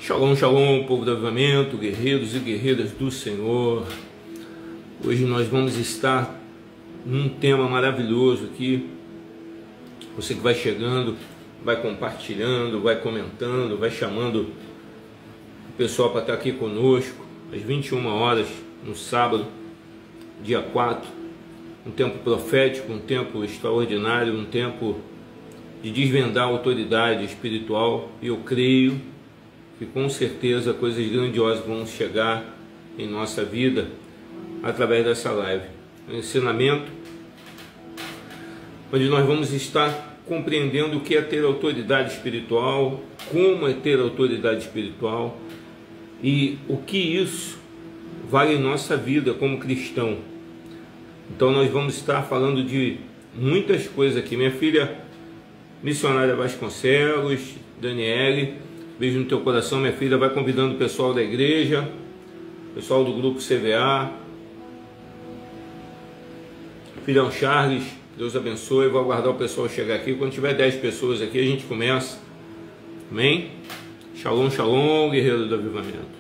Shalom, shalom, povo do avivamento, guerreiros e guerreiras do Senhor. Hoje nós vamos estar num tema maravilhoso aqui. Você que vai chegando, vai compartilhando, vai comentando, vai chamando o pessoal para estar aqui conosco às 21 horas no sábado, dia 4. Um tempo profético, um tempo extraordinário, um tempo de desvendar a autoridade espiritual. E eu creio que com certeza coisas grandiosas vão chegar em nossa vida através dessa live. Um ensinamento onde nós vamos estar compreendendo o que é ter autoridade espiritual, como é ter autoridade espiritual e o que isso vale em nossa vida como cristão. Então nós vamos estar falando de muitas coisas aqui. Minha filha missionária Vasconcelos, Daniele, beijo no teu coração, minha filha. Vai convidando o pessoal da igreja, pessoal do grupo CVA, filhão Charles, Deus abençoe. Vou aguardar o pessoal chegar aqui. Quando tiver 10 pessoas aqui, a gente começa. Amém? Shalom, shalom, guerreiro do avivamento.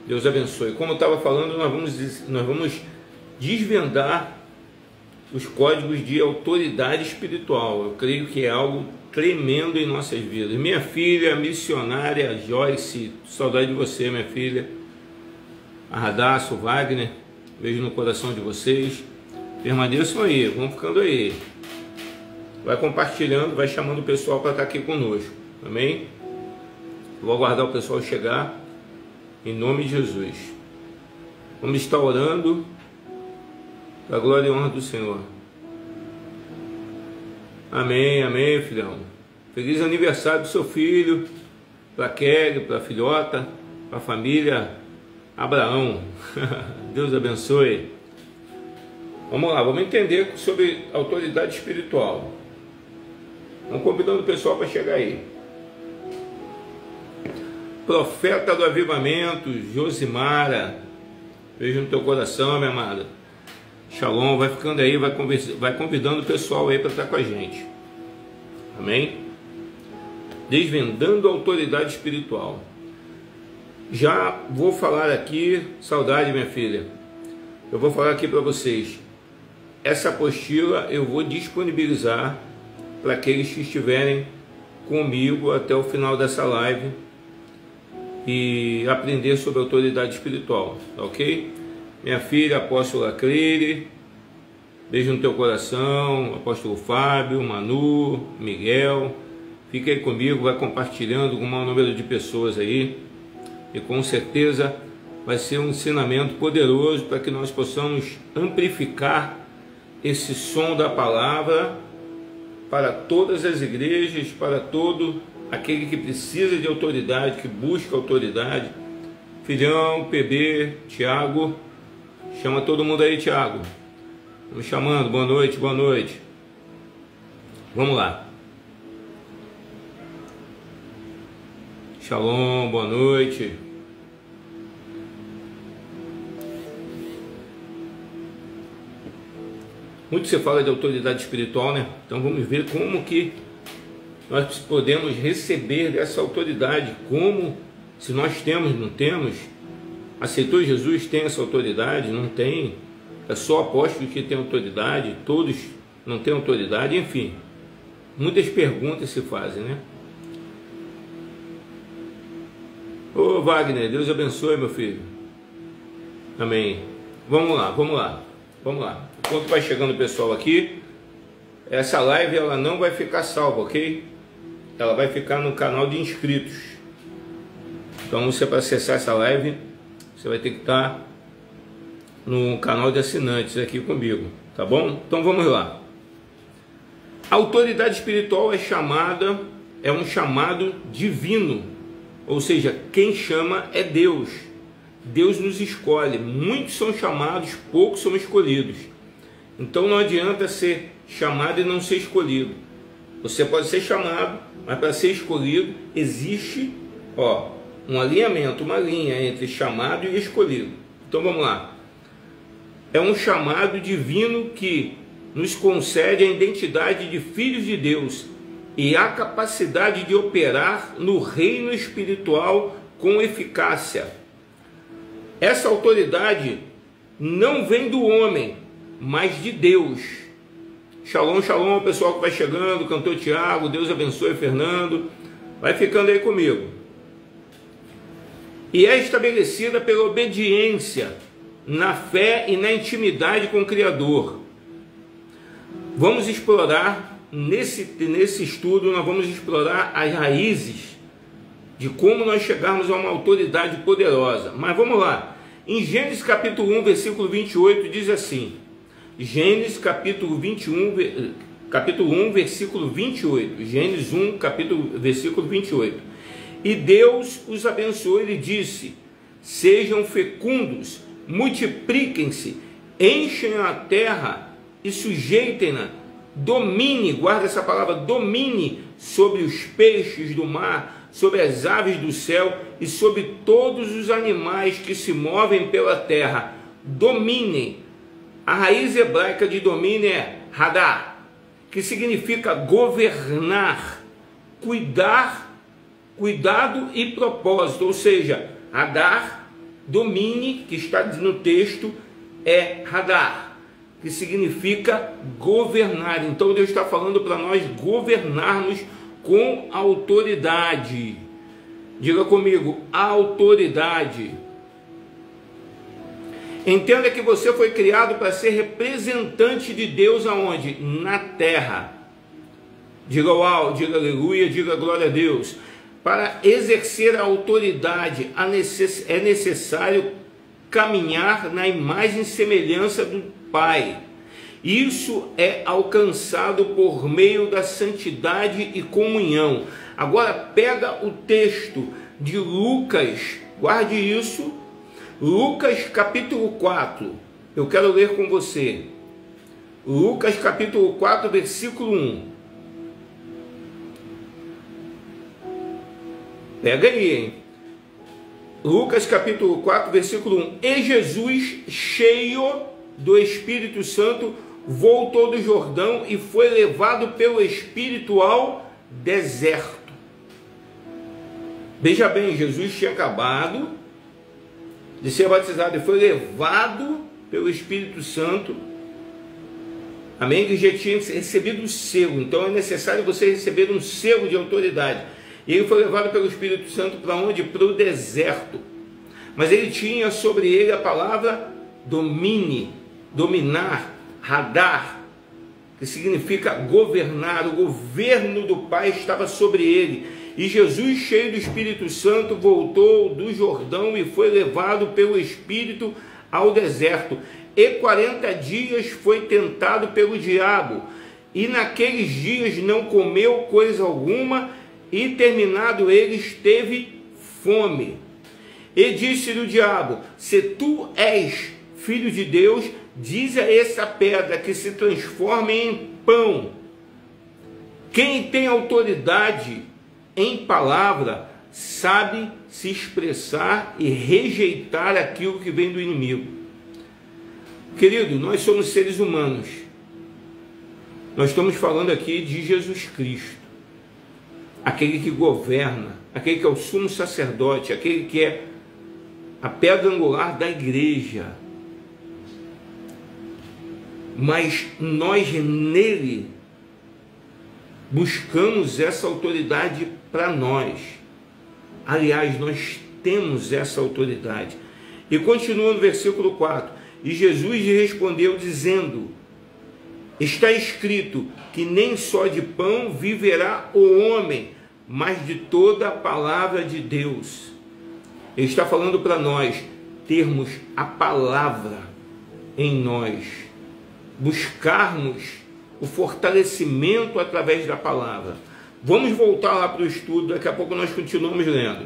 Deus abençoe. Como eu estava falando, nós vamos desvendar os códigos de autoridade espiritual. Eu creio que é algo tremendo em nossas vidas. Minha filha missionária Joyce, saudade de você, minha filha. Arradaço, Wagner, beijo no coração de vocês. Permaneçam aí, vão ficando aí. Vai compartilhando, vai chamando o pessoal para estar aqui conosco. Amém? Vou aguardar o pessoal chegar em nome de Jesus. Vamos estar orando para a glória e honra do Senhor. Amém, amém, filhão. Feliz aniversário do seu filho, para Kelly, para a filhota, para a família Abraão. Deus abençoe. Vamos lá, vamos entender sobre autoridade espiritual. Vamos convidando o pessoal para chegar aí. Profeta do avivamento, Josimara, beijo no teu coração, minha amada. Shalom, vai ficando aí, vai convidando o pessoal aí para estar com a gente. Amém? Desvendando a autoridade espiritual. Já vou falar aqui, saudade, minha filha. Eu vou falar aqui para vocês. Essa apostila eu vou disponibilizar para aqueles que estiverem comigo até o final dessa live e aprender sobre autoridade espiritual, ok? Minha filha, apóstola Cleire, beijo no teu coração, apóstolo Fábio, Manu, Miguel, fica aí comigo, vai compartilhando com o maior número de pessoas aí, e com certeza vai ser um ensinamento poderoso para que nós possamos amplificar esse som da palavra para todas as igrejas, para todo aquele que precisa de autoridade, que busca autoridade. Filhão, PB, Tiago, chama todo mundo aí, Tiago. Estamos chamando, boa noite, boa noite. Vamos lá. Shalom, boa noite. Muito se fala de autoridade espiritual, né? Então vamos ver como que nós podemos receber dessa autoridade. Como, se nós temos, não temos. Aceitou Jesus, tem essa autoridade? Não tem. É só apóstolos que tem autoridade, todos não têm autoridade, enfim. Muitas perguntas se fazem, né? Ô Wagner, Deus abençoe, meu filho. Amém. Vamos lá, vamos lá, vamos lá. Enquanto vai chegando o pessoal aqui, essa live ela não vai ficar salva, ok? Ela vai ficar no canal de inscritos. Então você, para acessar essa live, você vai ter que estar no canal de assinantes aqui comigo, tá bom? Então vamos lá. A autoridade espiritual é um chamado divino, ou seja, quem chama é Deus. Deus nos escolhe. Muitos são chamados, poucos são escolhidos. Então não adianta ser chamado e não ser escolhido. Você pode ser chamado, mas para ser escolhido existe, um alinhamento, uma linha entre chamado e escolhido. Então vamos lá. É um chamado divino que nos concede a identidade de filhos de Deus e a capacidade de operar no reino espiritual com eficácia. Essa autoridade não vem do homem, mas de Deus. Shalom, shalom, pessoal que vai chegando, cantor Tiago, Deus abençoe, Fernando. Vai ficando aí comigo. E é estabelecida pela obediência, na fé e na intimidade com o Criador. Vamos explorar, nesse estudo, nós vamos explorar as raízes de como nós chegarmos a uma autoridade poderosa. Mas vamos lá. Em Gênesis capítulo 1, versículo 28, diz assim. Gênesis capítulo 1, versículo 28. Gênesis 1, versículo 28. E Deus os abençoou, ele disse: sejam fecundos, multipliquem-se, enchem a terra e sujeitem-na, domine, guarda essa palavra, domine sobre os peixes do mar, sobre as aves do céu e sobre todos os animais que se movem pela terra. Dominem. A raiz hebraica de domine é hadar, que significa governar, cuidado e propósito. Ou seja, hadar, domine, que está no texto, é hadar, que significa governar. Então Deus está falando para nós governarmos com autoridade. Diga comigo, autoridade. Entenda que você foi criado para ser representante de Deus aonde? Na terra. Diga uau, diga aleluia, diga glória a Deus. Para exercer a autoridade é necessário caminhar na imagem e semelhança do Pai. Isso é alcançado por meio da santidade e comunhão. Agora pega o texto de Lucas, guarde isso, Lucas capítulo 4, eu quero ler com você. Lucas capítulo 4, versículo 1. Pega aí, hein? Lucas capítulo 4, versículo 1. E Jesus, cheio do Espírito Santo, voltou do Jordão e foi levado pelo Espírito ao deserto. Veja bem, Jesus tinha acabado de ser batizado e foi levado pelo Espírito Santo. Amém? Que já tinha recebido o selo. Então é necessário você receber um selo de autoridade. E ele foi levado pelo Espírito Santo para onde? Para o deserto. Mas ele tinha sobre ele a palavra domine, dominar, hadar, que significa governar. O governo do Pai estava sobre ele. E Jesus, cheio do Espírito Santo, voltou do Jordão e foi levado pelo Espírito ao deserto. E 40 dias foi tentado pelo diabo. E naqueles dias não comeu coisa alguma, e terminado eles teve fome. E disse-lhe o diabo: se tu és filho de Deus, diz a essa pedra que se transforme em pão. Quem tem autoridade em palavra sabe se expressar e rejeitar aquilo que vem do inimigo. Querido, nós somos seres humanos. Nós estamos falando aqui de Jesus Cristo, aquele que governa, aquele que é o sumo sacerdote, aquele que é a pedra angular da igreja. Mas nós nele buscamos essa autoridade para nós. Aliás, nós temos essa autoridade. E continua no versículo 4. E Jesus lhe respondeu dizendo: está escrito que nem só de pão viverá o homem, mas de toda a palavra de Deus. Ele está falando para nós termos a palavra em nós, buscarmos o fortalecimento através da palavra. Vamos voltar lá para o estudo, daqui a pouco nós continuamos lendo.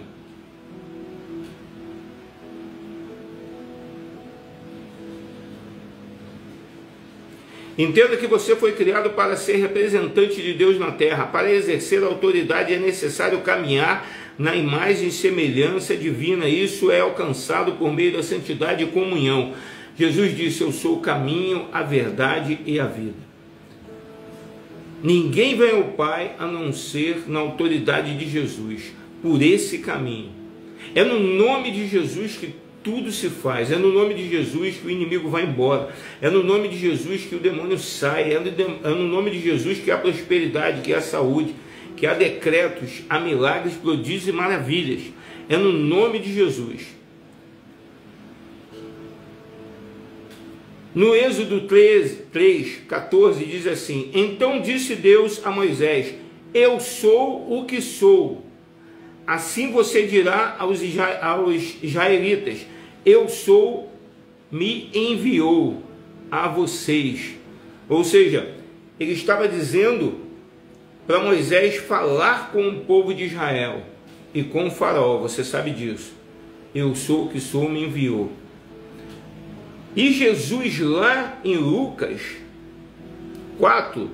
Entenda que você foi criado para ser representante de Deus na terra. Para exercer a autoridade é necessário caminhar na imagem e semelhança divina. Isso é alcançado por meio da santidade e comunhão. Jesus disse: eu sou o caminho, a verdade e a vida. Ninguém vem ao Pai a não ser na autoridade de Jesus, por esse caminho. É no nome de Jesus que tudo se faz. É no nome de Jesus que o inimigo vai embora. É no nome de Jesus que o demônio sai. É no nome de Jesus que há prosperidade, que há saúde, que há decretos, há milagres, prodígios e maravilhas. É no nome de Jesus. No Êxodo 3:14 diz assim: então disse Deus a Moisés: eu sou o que sou. Assim você dirá aos israelitas: eu sou, me enviou a vocês. Ou seja, ele estava dizendo para Moisés falar com o povo de Israel e com o faraó. Você sabe disso. Eu sou o que sou, me enviou. E Jesus, lá em Lucas 4,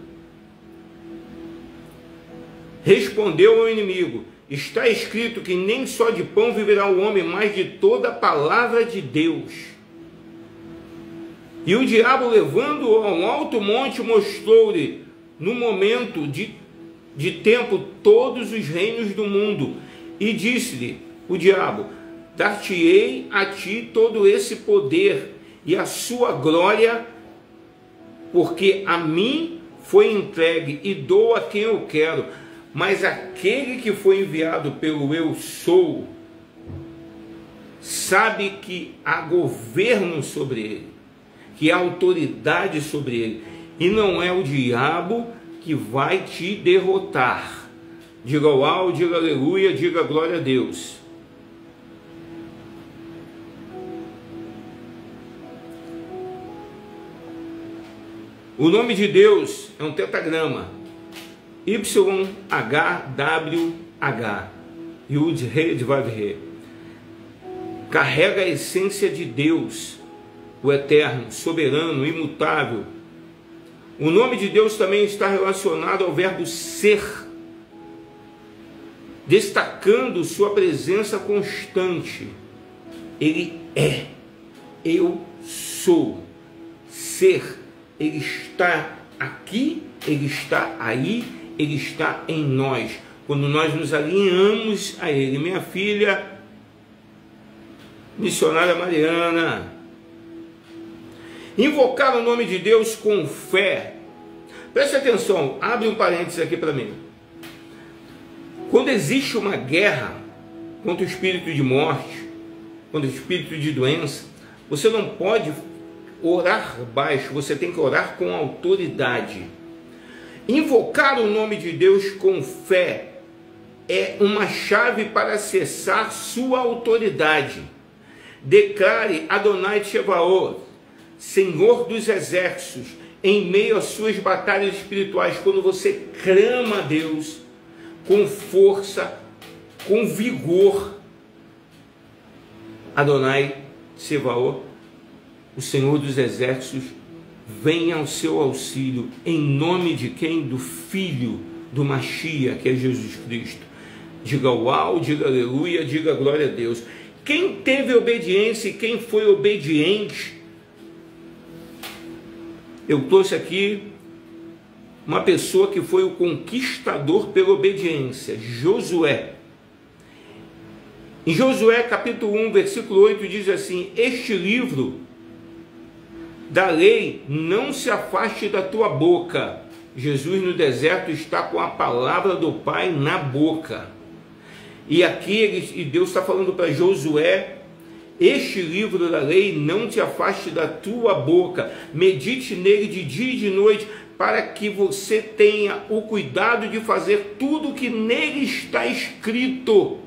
respondeu ao inimigo: está escrito que nem só de pão viverá o homem, mas de toda a palavra de Deus. E o diabo, levando-o a um alto monte, mostrou-lhe no momento de tempo todos os reinos do mundo, e disse-lhe o diabo: dar-te-ei a ti todo esse poder e a sua glória, porque a mim foi entregue e dou a quem eu quero. Mas aquele que foi enviado pelo eu sou, sabe que há governo sobre ele, que há autoridade sobre ele, e não é o diabo que vai te derrotar. Diga uau, diga aleluia, diga glória a Deus. O nome de Deus é um tetragrama: YHWH, Yud He Dvav He. Carrega a essência de Deus, o eterno, soberano, imutável. O nome de Deus também está relacionado ao verbo ser, destacando sua presença constante. Ele é, eu sou, ser. Ele está aqui, ele está aí, ele está em nós. Quando nós nos alinhamos a ele. Minha filha, missionária Mariana, invocar o nome de Deus com fé. Preste atenção, abre um parênteses aqui para mim. Quando existe uma guerra contra o espírito de morte, contra o espírito de doença, você não pode orar baixo, você tem que orar com autoridade. Invocar o nome de Deus com fé é uma chave para acessar sua autoridade. Declare Adonai Tsevaot, Senhor dos exércitos, em meio às suas batalhas espirituais. Quando você clama a Deus com força, com vigor, Adonai Tsevaot, o Senhor dos exércitos, vem ao seu auxílio, em nome de quem? Do Filho do Mashiach, que é Jesus Cristo. Diga uau, diga aleluia, diga glória a Deus. Quem teve obediência e quem foi obediente? Eu trouxe aqui uma pessoa que foi o conquistador pela obediência, Josué. Em Josué capítulo 1, versículo 8 diz assim: este livro da lei não se afaste da tua boca. Jesus no deserto está com a palavra do Pai na boca. E aqui Deus está falando para Josué: este livro da lei não te afaste da tua boca, medite nele de dia e de noite, para que você tenha o cuidado de fazer tudo o que nele está escrito.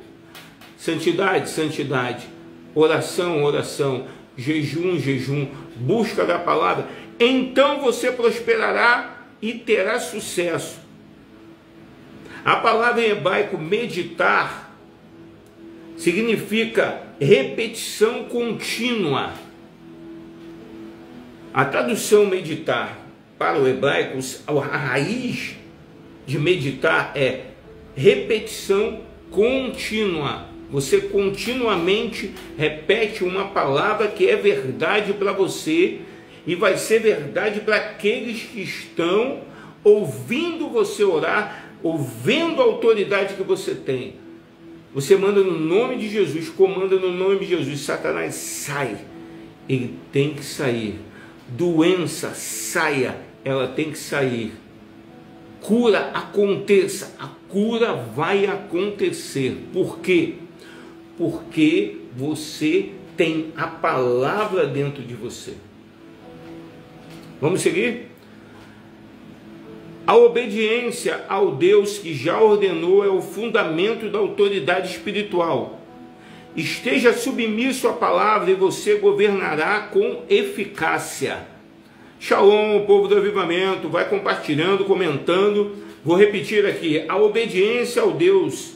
Santidade, santidade, oração, oração, jejum, jejum, busca da palavra. Então você prosperará e terá sucesso. A palavra em hebraico meditar significa repetição contínua. A tradução meditar para o hebraico, a raiz de meditar é repetição contínua. Você continuamente repete uma palavra que é verdade para você e vai ser verdade para aqueles que estão ouvindo você orar, ouvindo a autoridade que você tem. Você manda no nome de Jesus, comanda no nome de Jesus, Satanás sai, ele tem que sair. Doença, saia, ela tem que sair. Cura, aconteça, a cura vai acontecer. Por quê? Porque você tem a palavra dentro de você. Vamos seguir? A obediência ao Deus que já ordenou é o fundamento da autoridade espiritual. Esteja submisso à palavra e você governará com eficácia. Shalom, povo do avivamento, vai compartilhando, comentando. Vou repetir aqui, a obediência ao Deus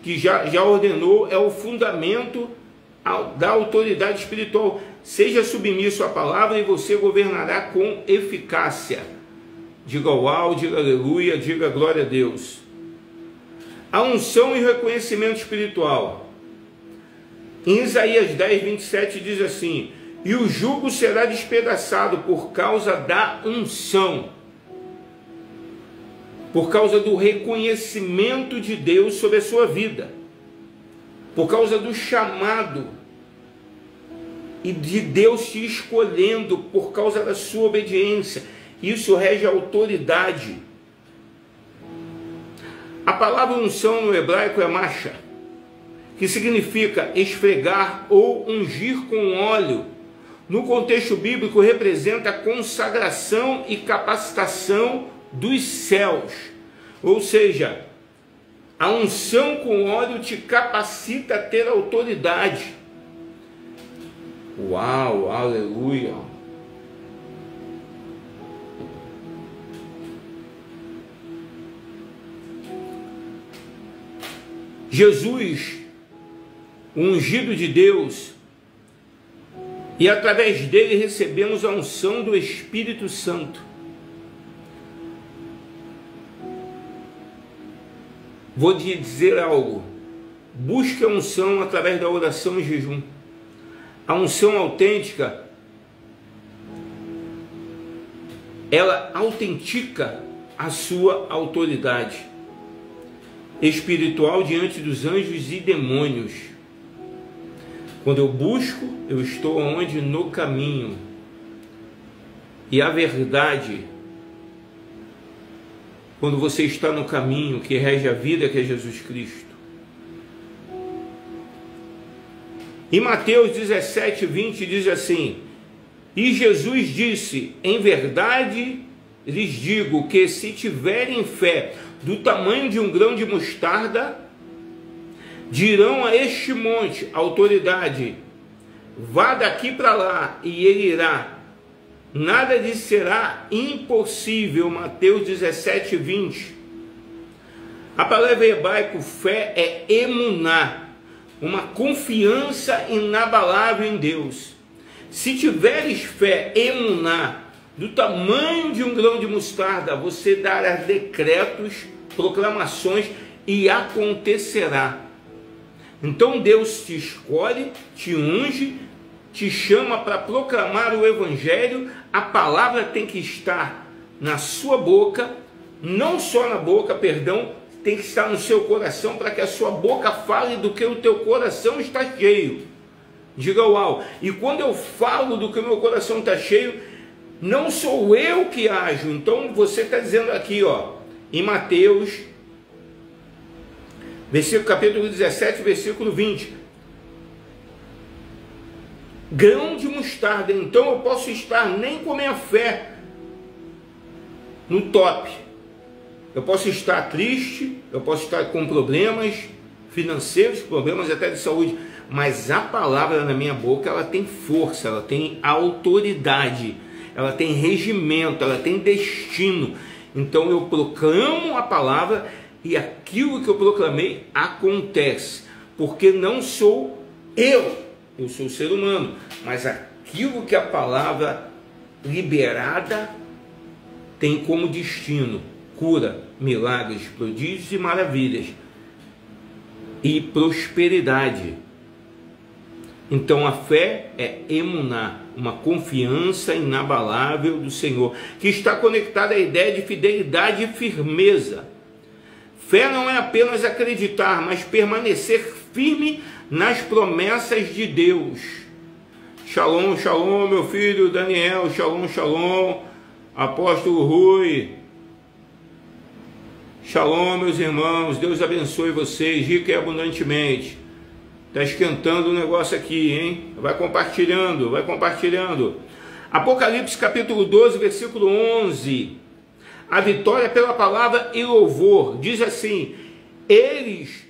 que já ordenou é o fundamento da autoridade espiritual. Seja submisso à palavra e você governará com eficácia. Diga uau, diga aleluia, diga glória a Deus. A unção e reconhecimento espiritual. Em Isaías 10, 27 diz assim: e o jugo será despedaçado por causa da unção, por causa do reconhecimento de Deus sobre a sua vida, por causa do chamado e de Deus te escolhendo, por causa da sua obediência. Isso rege a autoridade. A palavra unção no hebraico é masha, que significa esfregar ou ungir com óleo. No contexto bíblico, representa a consagração e capacitação dos céus. Ou seja, a unção com óleo te capacita a ter autoridade. Uau, aleluia. Jesus, o ungido de Deus, e através dele recebemos a unção do Espírito Santo. Vou te dizer algo: busque a unção através da oração e jejum. A unção autêntica, ela autentica a sua autoridade espiritual diante dos anjos e demônios. Quando eu busco, eu estou onde? No caminho. E a verdade, quando você está no caminho que rege a vida, que é Jesus Cristo. Em Mateus 17, 20 diz assim: e Jesus disse, em verdade lhes digo que se tiverem fé do tamanho de um grão de mostarda, dirão a este monte, autoridade, vá daqui para lá, e ele irá. Nada lhe será impossível. Mateus 17, 20. A palavra hebraico fé é emuná, uma confiança inabalável em Deus. Se tiveres fé, emuná, do tamanho de um grão de mostarda, você dará decretos, proclamações, e acontecerá. Então Deus te escolhe, te unge, te chama para proclamar o Evangelho. A palavra tem que estar na sua boca, não só na boca, perdão, tem que estar no seu coração, para que a sua boca fale do que o teu coração está cheio. Diga uau. E quando eu falo do que o meu coração está cheio, não sou eu que ajo. Então você está dizendo aqui, ó, em Mateus, capítulo 17, versículo 20. Grão de mostarda. Então eu posso estar nem com a minha fé no top. Eu posso estar triste, eu posso estar com problemas financeiros, problemas até de saúde, mas a palavra na minha boca, ela tem força, ela tem autoridade, ela tem regimento, ela tem destino. Então eu proclamo a palavra e aquilo que eu proclamei acontece, porque não sou eu sou o ser humano, mas aquilo que a palavra liberada tem como destino: cura, milagres, prodígios e maravilhas e prosperidade. Então a fé é emuná, uma confiança inabalável do Senhor, que está conectada à ideia de fidelidade e firmeza. Fé não é apenas acreditar, mas permanecer firme nas promessas de Deus. Shalom, shalom, meu filho Daniel, shalom, shalom, apóstolo Rui. Shalom, meus irmãos, Deus abençoe vocês, rica e abundantemente. Está esquentando o negócio aqui, hein? Vai compartilhando, vai compartilhando. Apocalipse capítulo 12, versículo 11. A vitória pela palavra e louvor. Diz assim: eles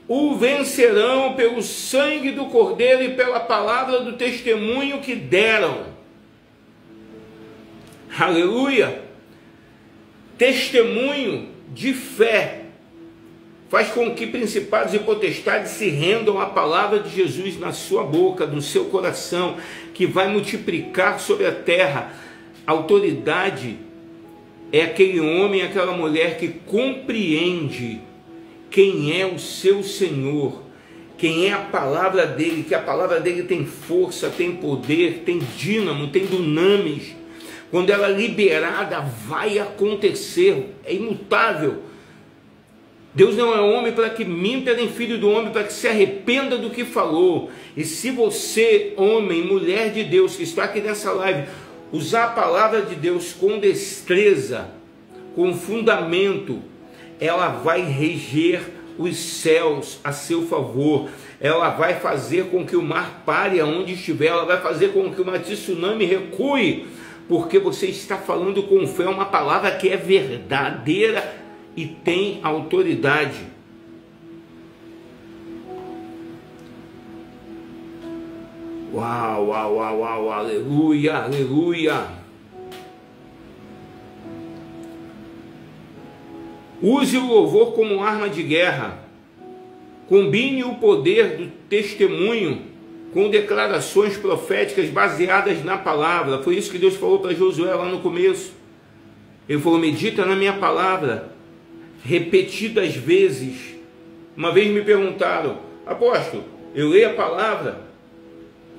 o vencerão pelo sangue do Cordeiro e pela palavra do testemunho que deram. Aleluia! Testemunho de fé faz com que principados e potestades se rendam à palavra de Jesus na sua boca, no seu coração, que vai multiplicar sobre a terra. Autoridade é aquele homem, aquela mulher que compreende quem é o seu Senhor, quem é a palavra dele, que a palavra dele tem força, tem poder, tem dínamo, tem dunamis. Quando ela é liberada, vai acontecer, é imutável. Deus não é homem para que minta, nem filho do homem para que se arrependa do que falou. E se você, homem, mulher de Deus, que está aqui nessa live, usar a palavra de Deus com destreza, com fundamento, ela vai reger os céus a seu favor. Ela vai fazer com que o mar pare aonde estiver. Ela vai fazer com que uma tsunami recue, porque você está falando com fé uma palavra que é verdadeira e tem autoridade. Uau, uau, uau, uau, aleluia, aleluia. Use o louvor como arma de guerra. Combine o poder do testemunho com declarações proféticas baseadas na palavra. Foi isso que Deus falou para Josué lá no começo. Ele falou: medita na minha palavra repetidas vezes. Uma vez me perguntaram: apóstolo, eu leio a palavra,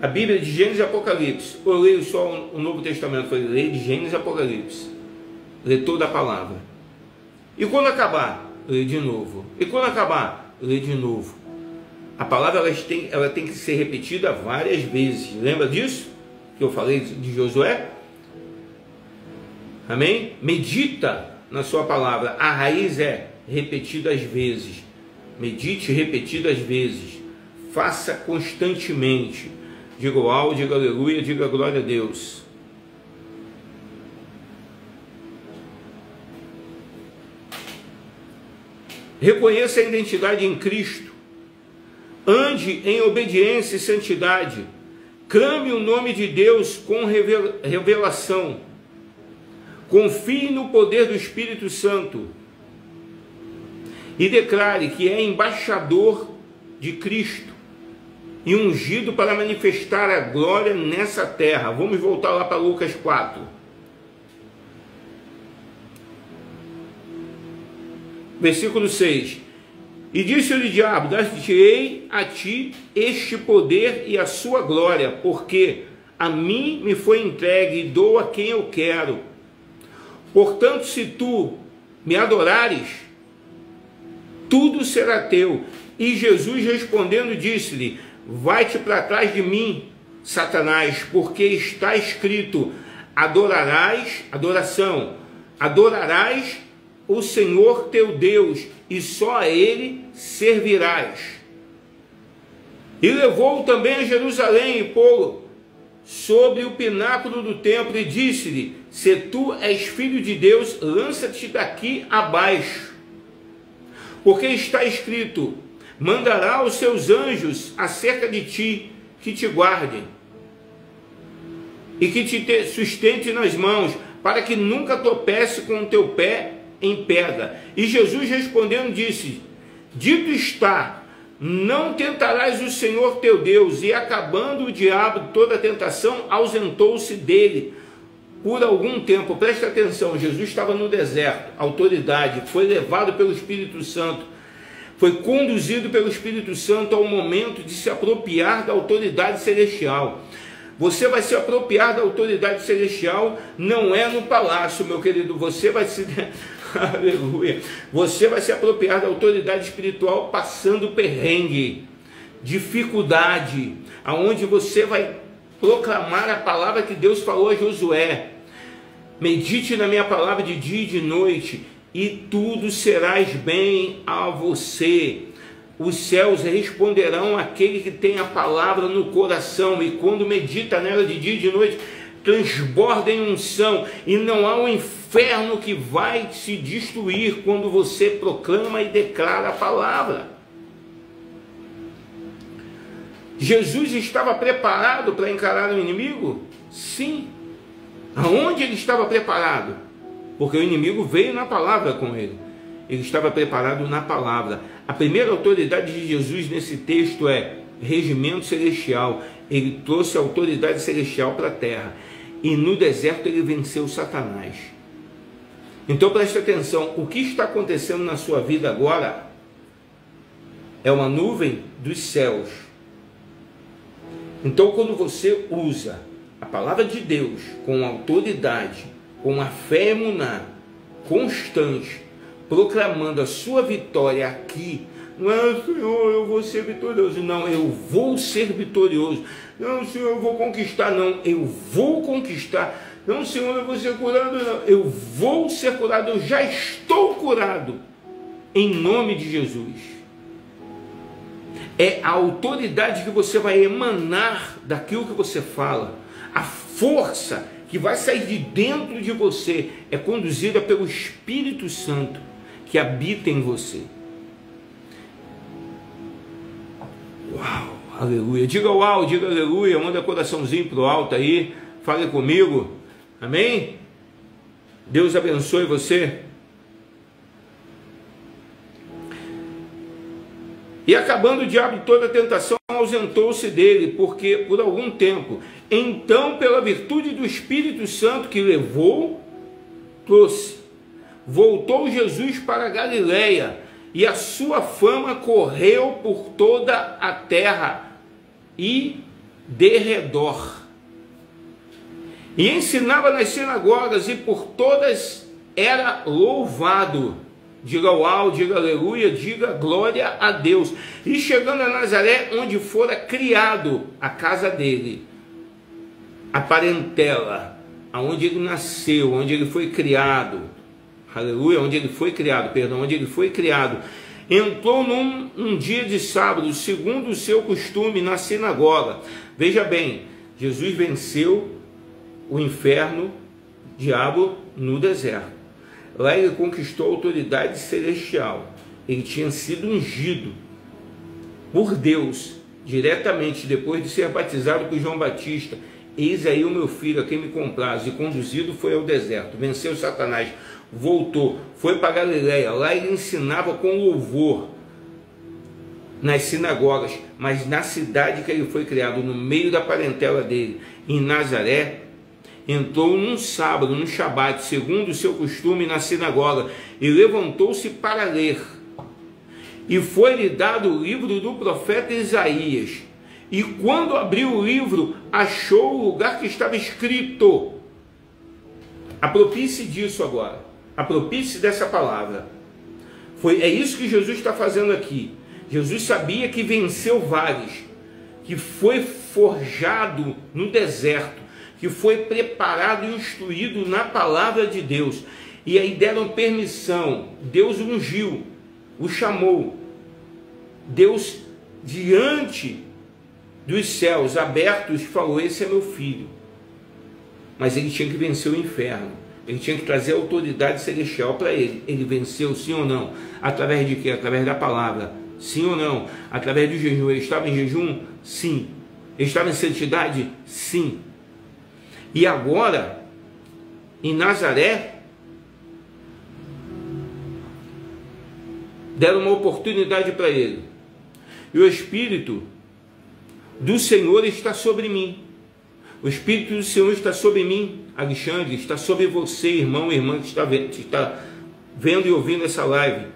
a Bíblia de Gênesis e Apocalipse, ou eu leio só o Novo Testamento? Eu falei: leio de Gênesis e Apocalipse, lê toda a palavra. E quando acabar, lê de novo. E quando acabar, lê de novo. A palavra ela tem que ser repetida várias vezes. Lembra disso que eu falei de Josué? Amém? Medita na sua palavra. A raiz é repetidas vezes. Medite repetidas vezes. Faça constantemente. Diga uau, diga aleluia, diga glória a Deus. Reconheça a identidade em Cristo. Ande em obediência e santidade. Clame o nome de Deus com revelação. Confie no poder do Espírito Santo. E declare que é embaixador de Cristo e ungido para manifestar a glória nessa terra. Vamos voltar lá para Lucas 4. Versículo 6. E disse-lhe o diabo: dar-te-ei a ti este poder e a sua glória, porque a mim me foi entregue e dou a quem eu quero. Portanto, se tu me adorares, tudo será teu. E Jesus respondendo disse-lhe: vai-te para trás de mim, Satanás, porque está escrito: adorarás o Senhor teu Deus, e só a ele servirás. E levou-o também a Jerusalém e pô-lo sobre o pináculo do templo e disse-lhe: se tu és filho de Deus, lança-te daqui abaixo, porque está escrito: mandará os seus anjos acerca de ti, que te guardem e que te sustente nas mãos, para que nunca tropece com o teu pé em pedra. E Jesus respondendo disse: dito está, não tentarás o Senhor teu Deus. E acabando o diabo toda a tentação, ausentou-se dele por algum tempo. Presta atenção, Jesus estava no deserto, autoridade, foi levado pelo Espírito Santo, foi conduzido pelo Espírito Santo ao momento de se apropriar da autoridade celestial. Você vai se apropriar da autoridade celestial, não é no palácio, meu querido. Você vai se... Aleluia. Você vai se apropriar da autoridade espiritual passando perrengue, dificuldade, aonde você vai proclamar a palavra que Deus falou a Josué. Medite na minha palavra de dia e de noite, e tudo serás bem a você. Os céus responderão àquele que tem a palavra no coração, e quando medita nela de dia e de noite, transborda em unção, e não há um inferno que vai se destruir quando você proclama e declara a palavra. Jesus estava preparado para encarar o inimigo? Sim. Aonde ele estava preparado? Porque o inimigo veio na palavra com ele. Ele estava preparado na palavra. A primeira autoridade de Jesus nesse texto é regimento celestial. Ele trouxe a autoridade celestial para a terra. E no deserto ele venceu Satanás. Então preste atenção. O que está acontecendo na sua vida agora é uma nuvem dos céus. Então quando você usa a palavra de Deus com autoridade, com a fé emuná constante, proclamando a sua vitória aqui, não é, Senhor, eu vou ser vitorioso, não, eu vou ser vitorioso, não, Senhor, eu vou conquistar, não, eu vou conquistar, não, Senhor, eu vou ser curado, não, eu vou ser curado, eu já estou curado, em nome de Jesus. É a autoridade que você vai emanar daquilo que você fala, a força que vai sair de dentro de você é conduzida pelo Espírito Santo que habita em você. Uau, aleluia. Diga uau, diga aleluia, manda coraçãozinho pro alto aí, fale comigo, amém? Deus abençoe você. E acabando o diabo toda a tentação, ausentou-se dele, porque por algum tempo. Então, pela virtude do Espírito Santo que levou, trouxe, voltou Jesus para a Galileia, e a sua fama correu por toda a terra e derredor. E ensinava nas sinagogas, e por todas era louvado. Diga uau, diga aleluia, diga glória a Deus. E chegando a Nazaré, onde fora criado, a casa dele, a parentela, aonde ele nasceu, onde ele foi criado, aleluia, onde ele foi criado, perdão, onde ele foi criado, entrou num dia de sábado, segundo o seu costume, na sinagoga. Veja bem, Jesus venceu o inferno, o diabo, no deserto. Lá ele conquistou a autoridade celestial. Ele tinha sido ungido por Deus diretamente depois de ser batizado por João Batista. Eis aí o meu filho, a quem me compraz, e conduzido foi ao deserto, venceu Satanás, voltou, foi para Galileia. Lá ele ensinava com louvor nas sinagogas, mas na cidade que ele foi criado, no meio da parentela dele, em Nazaré, entrou num sábado, num shabat, segundo o seu costume, na sinagoga, e levantou-se para ler. E foi-lhe dado o livro do profeta Isaías. E quando abriu o livro, achou o lugar que estava escrito. Apropie-se disso agora. Apropie-se dessa palavra. É isso que Jesus está fazendo aqui. Jesus sabia que venceu vales, que foi forjado no deserto, que foi preparado e instruído na palavra de Deus. E aí deram permissão. Deus o ungiu, o chamou. Deus, diante dos céus abertos, falou: esse é meu filho. Mas ele tinha que vencer o inferno. Ele tinha que trazer a autoridade celestial para ele. Ele venceu, sim ou não? Através de quê? Através da palavra. Sim ou não? Através do jejum. Ele estava em jejum? Sim. Ele estava em santidade? Sim. E agora, em Nazaré, deram uma oportunidade para ele. E o Espírito do Senhor está sobre mim. O Espírito do Senhor está sobre mim, Alexandre, está sobre você, irmão e irmã que está vendo e ouvindo essa live.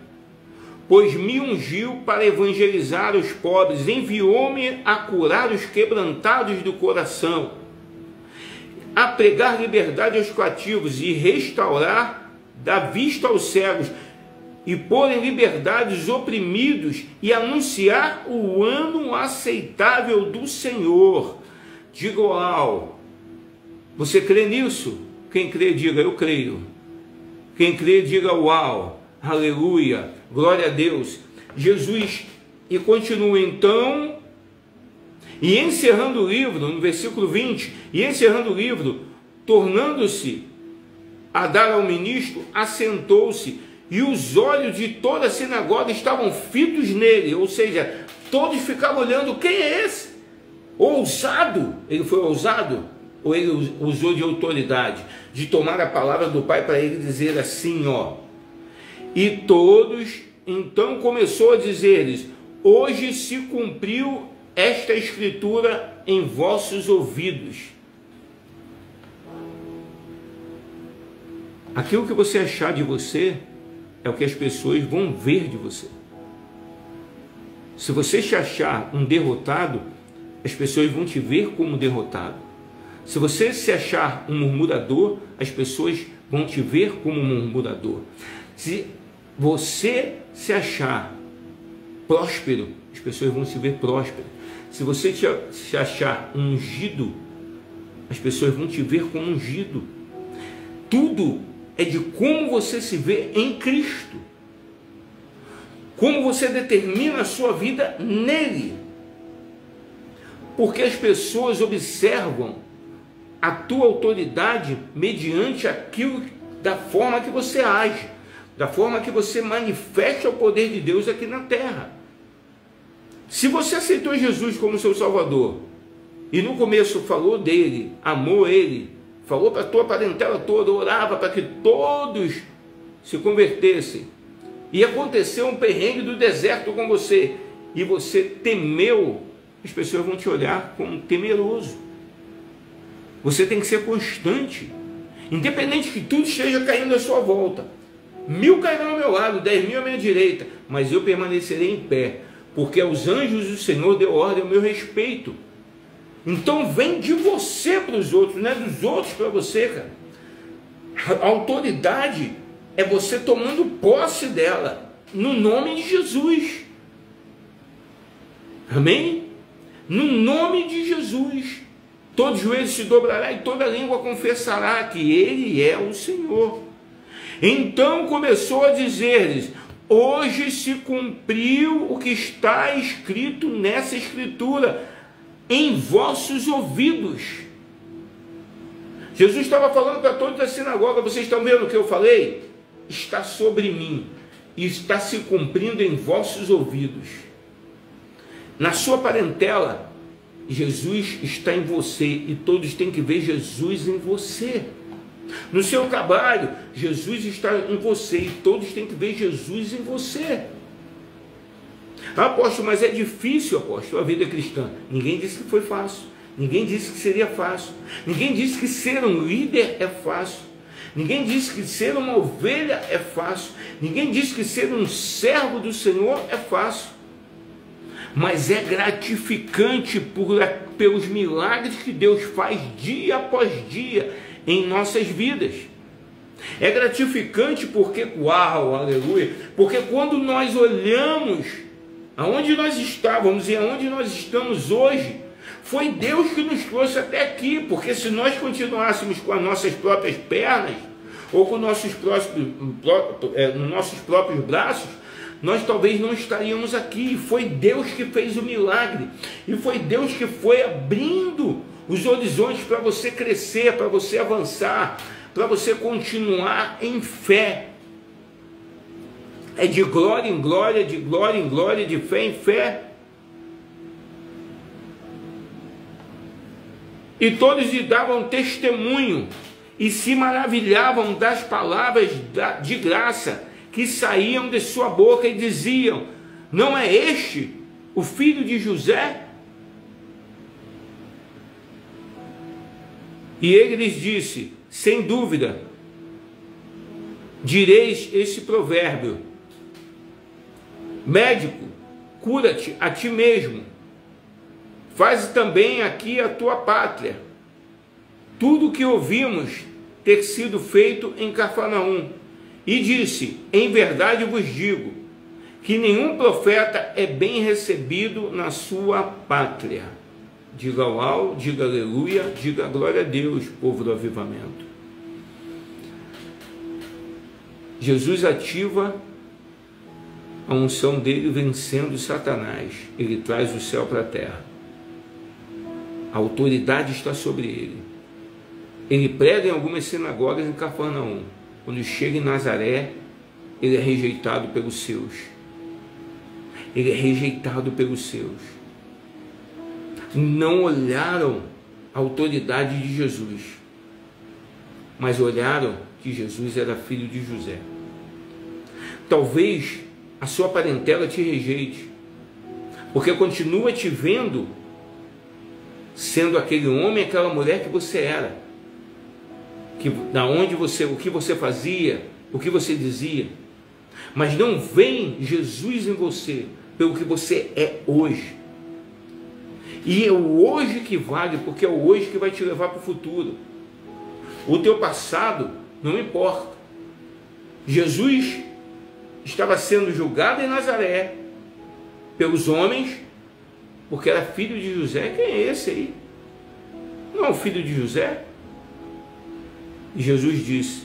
Pois me ungiu para evangelizar os pobres, enviou-me a curar os quebrantados do coração, a pregar liberdade aos cativos e restaurar dar vista aos cegos e pôr em liberdade os oprimidos e anunciar o ano aceitável do Senhor. Diga uau. Você crê nisso? Quem crê, diga eu creio. Quem crê, diga uau. Aleluia. Glória a Deus. Jesus, e continua então, e encerrando o livro, no versículo 20, e encerrando o livro, tornando-se a dar ao ministro, assentou-se, e os olhos de toda a sinagoga estavam fitos nele, ou seja, todos ficavam olhando, quem é esse? Ousado, ele foi ousado? Ou ele usou de autoridade, de tomar a palavra do Pai para ele dizer assim, ó, e todos, então começou a dizer-lhes, hoje se cumpriu esta escritura em vossos ouvidos. Aquilo que você achar de você é o que as pessoas vão ver de você. Se você se achar um derrotado, as pessoas vão te ver como derrotado. Se você se achar um murmurador, as pessoas vão te ver como um murmurador. Se você se achar próspero, as pessoas vão se ver próspero. Se você se achar ungido, as pessoas vão te ver como ungido. Tudo é de como você se vê em Cristo. Como você determina a sua vida nele. Porque as pessoas observam a tua autoridade mediante aquilo, da forma que você age, da forma que você manifesta o poder de Deus aqui na terra. Se você aceitou Jesus como seu Salvador, e no começo falou dele, amou ele, falou para a tua parentela toda, orava para que todos se convertessem, e aconteceu um perrengue do deserto com você, e você temeu, as pessoas vão te olhar como temeroso. Você tem que ser constante, independente que tudo esteja caindo à sua volta. 1000 cairão ao meu lado, 10.000 à minha direita, mas eu permanecerei em pé, porque aos anjos do Senhor deu ordem ao meu respeito. Então vem de você para os outros, não é dos outros para você, cara. A autoridade é você tomando posse dela, no nome de Jesus. Amém? No nome de Jesus. Todo joelho se dobrará e toda língua confessará que Ele é o Senhor. Então começou a dizer-lhes, hoje se cumpriu o que está escrito nessa escritura, em vossos ouvidos. Jesus estava falando para todos da sinagoga, vocês estão vendo o que eu falei? Está sobre mim, e está se cumprindo em vossos ouvidos. Na sua parentela, Jesus está em você, e todos têm que ver Jesus em você. No seu trabalho, Jesus está em você, e todos têm que ver Jesus em você. Apóstolo, mas é difícil, apóstolo, a vida cristã. Ninguém disse que foi fácil, ninguém disse que seria fácil, ninguém disse que ser um líder é fácil, ninguém disse que ser uma ovelha é fácil, ninguém disse que ser um servo do Senhor é fácil. Mas é gratificante pelos milagres que Deus faz dia após dia em nossas vidas. É gratificante porque, uau, aleluia, porque quando nós olhamos aonde nós estávamos e aonde nós estamos hoje, foi Deus que nos trouxe até aqui, porque se nós continuássemos com as nossas próprias pernas, ou com nossos próprios braços, nós talvez não estaríamos aqui. Foi Deus que fez o milagre, e foi Deus que foi abrindo os horizontes para você crescer, para você avançar, para você continuar em fé. É de glória em glória, de glória em glória, de fé em fé. E todos lhe davam testemunho e se maravilhavam das palavras de graça que saíam de sua boca, e diziam, não é este o filho de José? E ele lhes disse, sem dúvida, direis este provérbio, médico, cura-te a ti mesmo, faz também aqui a tua pátria. Tudo o que ouvimos ter sido feito em Cafarnaum, E disse: em verdade vos digo, que nenhum profeta é bem recebido na sua pátria. Diga uau, diga aleluia, diga glória a Deus, povo do avivamento. Jesus ativa a unção dele vencendo Satanás. Ele traz o céu para a terra. A autoridade está sobre ele. Ele prega em algumas sinagogas em Cafarnaum. Quando chega em Nazaré, ele é rejeitado pelos seus. Ele é rejeitado pelos seus. Não olharam a autoridade de Jesus, mas olharam que Jesus era filho de José. Talvez a sua parentela te rejeite, porque continua te vendo sendo aquele homem, aquela mulher que você era, da onde você, o que você fazia, o que você dizia, mas não vem Jesus em você pelo que você é hoje. E é o hoje que vale, porque é o hoje que vai te levar para o futuro. O teu passado não importa. Jesus estava sendo julgado em Nazaré pelos homens, porque era filho de José. Quem é esse aí? Não é o filho de José? E Jesus disse: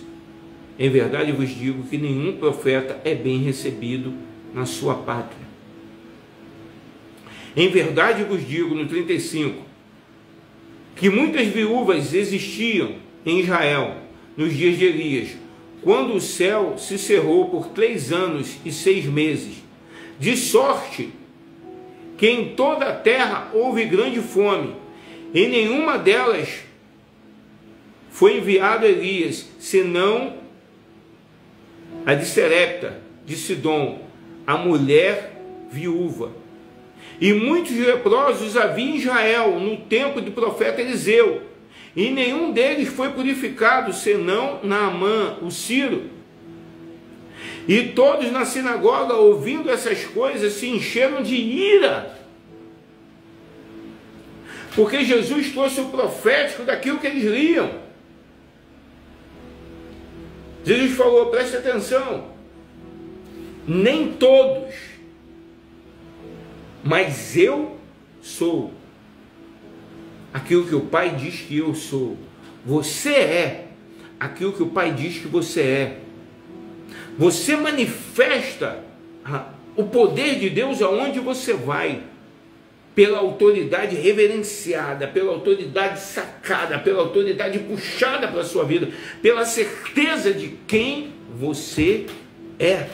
em verdade vos digo que nenhum profeta é bem recebido na sua pátria. Em verdade vos digo, no 35, que muitas viúvas existiam em Israel nos dias de Elias, quando o céu se cerrou por 3 anos e 6 meses, de sorte que em toda a terra houve grande fome, e nenhuma delas foi enviado Elias, senão a de Serepta, de Sidom, a mulher viúva. E muitos leprosos havia em Israel no tempo do profeta Eliseu, e nenhum deles foi purificado, senão Naamã, o Ciro. E todos na sinagoga, ouvindo essas coisas, se encheram de ira, porque Jesus trouxe o profético daquilo que eles liam. Jesus falou: preste atenção, nem todos, mas eu sou aquilo que o Pai diz que eu sou. Você é aquilo que o Pai diz que você é. Você manifesta o poder de Deus aonde você vai, pela autoridade reverenciada, pela autoridade sacada, pela autoridade puxada para a sua vida, pela certeza de quem você é.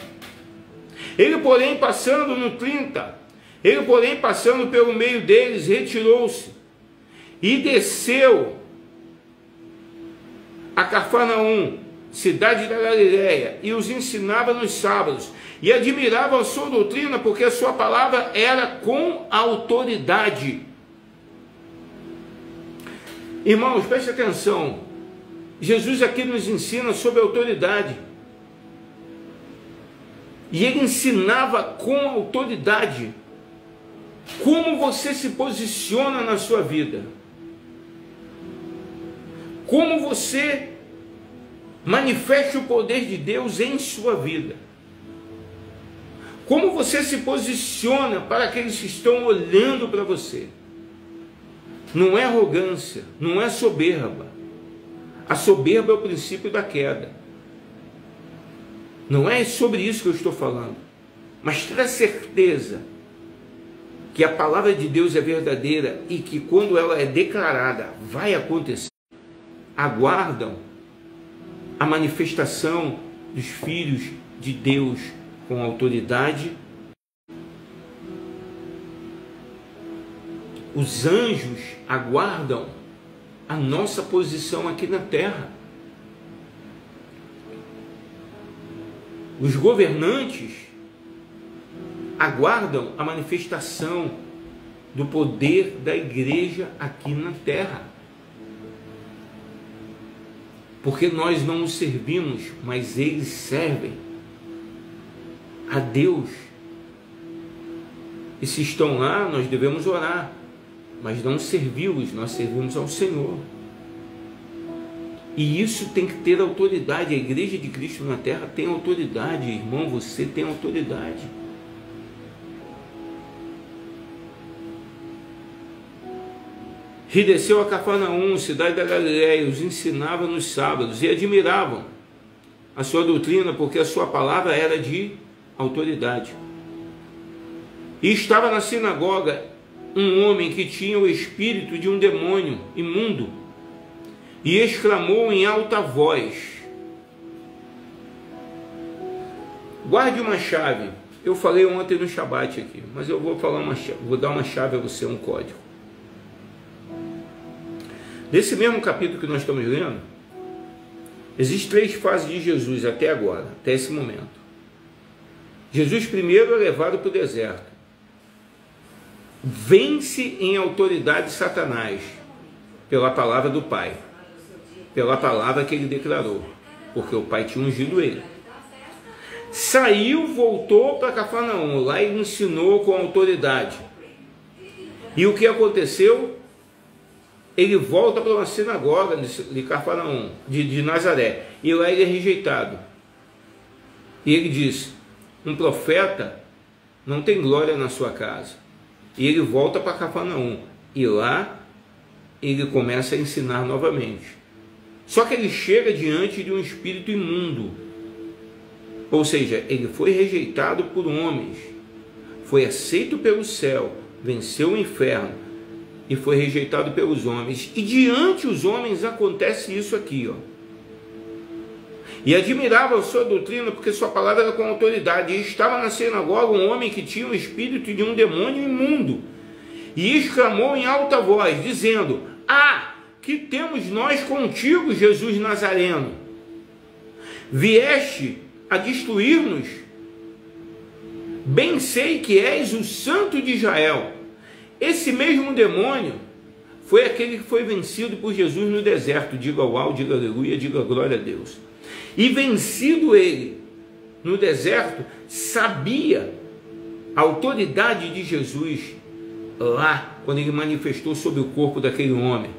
Ele, porém, passando no 30, ele, porém, passando pelo meio deles, retirou-se e desceu a Cafarnaum, cidade da Galileia, e os ensinava nos sábados, e admiravam a sua doutrina, porque a sua palavra era com autoridade. Irmãos, preste atenção, Jesus aqui nos ensina sobre autoridade, e ele ensinava com autoridade. Como você se posiciona na sua vida? Como você manifesta o poder de Deus em sua vida? Como você se posiciona para aqueles que estão olhando para você? Não é arrogância, não é soberba. A soberba é o princípio da queda. Não é sobre isso que eu estou falando. Mas ter a certeza que a palavra de Deus é verdadeira e que quando ela é declarada vai acontecer. Aguardam a manifestação dos filhos de Deus com autoridade. Os anjos aguardam a nossa posição aqui na terra. Os governantes aguardam a manifestação do poder da igreja aqui na terra. Porque nós não os servimos, mas eles servem a Deus. E se estão lá, nós devemos orar, mas não servi-los, nós servimos ao Senhor. E isso tem que ter autoridade. A igreja de Cristo na terra tem autoridade, irmão, você tem autoridade. E desceu a Cafarnaum, cidade da Galileia, os ensinava nos sábados e admiravam a sua doutrina, porque a sua palavra era de autoridade. E estava na sinagoga um homem que tinha o espírito de um demônio imundo e exclamou em alta voz. Guarde uma chave. Eu falei ontem no Shabat aqui, mas eu vou dar uma chave a você, um código. Nesse mesmo capítulo que nós estamos lendo, existem 3 fases de Jesus até agora, até esse momento. Jesus primeiro é levado para o deserto. Vence em autoridade Satanás, pela palavra do Pai, pela palavra que ele declarou, porque o Pai tinha ungido ele. Saiu, voltou para Cafarnaum, lá ele ensinou com autoridade. E o que aconteceu? Ele volta para uma sinagoga de Cafarnaum, de Nazaré, e lá ele é rejeitado. E ele diz: um profeta não tem glória na sua casa. E ele volta para Cafarnaum, e lá ele começa a ensinar novamente. Só que ele chega diante de um espírito imundo, ou seja, ele foi rejeitado por homens, foi aceito pelo céu, venceu o inferno, e foi rejeitado pelos homens, e diante os homens acontece isso aqui, ó. E admirava a sua doutrina, porque sua palavra era com autoridade, e estava na sinagoga um homem que tinha o espírito de um demônio imundo, e exclamou em alta voz, dizendo: ah, que temos nós contigo, Jesus Nazareno? Vieste a destruir-nos? Bem sei que és o Santo de Israel. Esse mesmo demônio foi aquele que foi vencido por Jesus no deserto. Diga uau, diga aleluia, diga glória a Deus. E vencido ele no deserto, sabia a autoridade de Jesus lá, quando ele manifestou sobre o corpo daquele homem.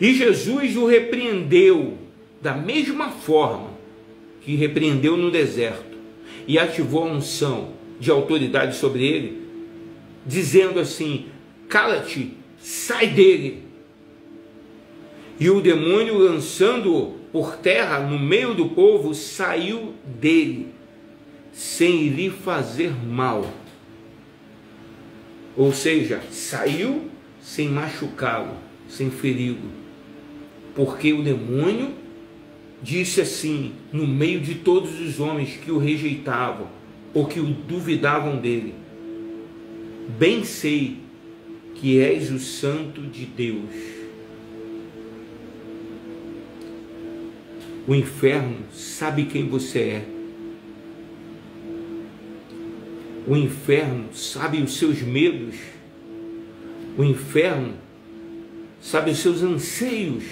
E Jesus o repreendeu da mesma forma que repreendeu no deserto, e ativou a unção de autoridade sobre ele, dizendo assim: cala-te, sai dele. E o demônio, lançando-o por terra no meio do povo, saiu dele, sem lhe fazer mal. Ou seja, saiu sem machucá-lo, sem feri-lo, porque o demônio disse assim, no meio de todos os homens que o rejeitavam, ou que o duvidavam dele: bem sei que és o Santo de Deus. O inferno sabe quem você é. O inferno sabe os seus medos. O inferno sabe os seus anseios.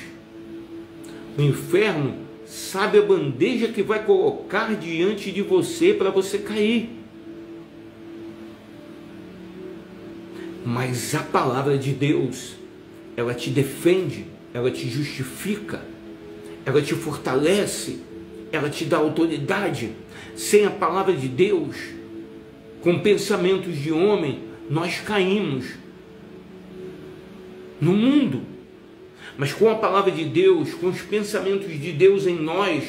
O inferno sabe a bandeja que vai colocar diante de você para você cair. Mas a palavra de Deus, ela te defende, ela te justifica, ela te fortalece, ela te dá autoridade. Sem a palavra de Deus, com pensamentos de homem, nós caímos no mundo. Mas com a palavra de Deus, com os pensamentos de Deus em nós,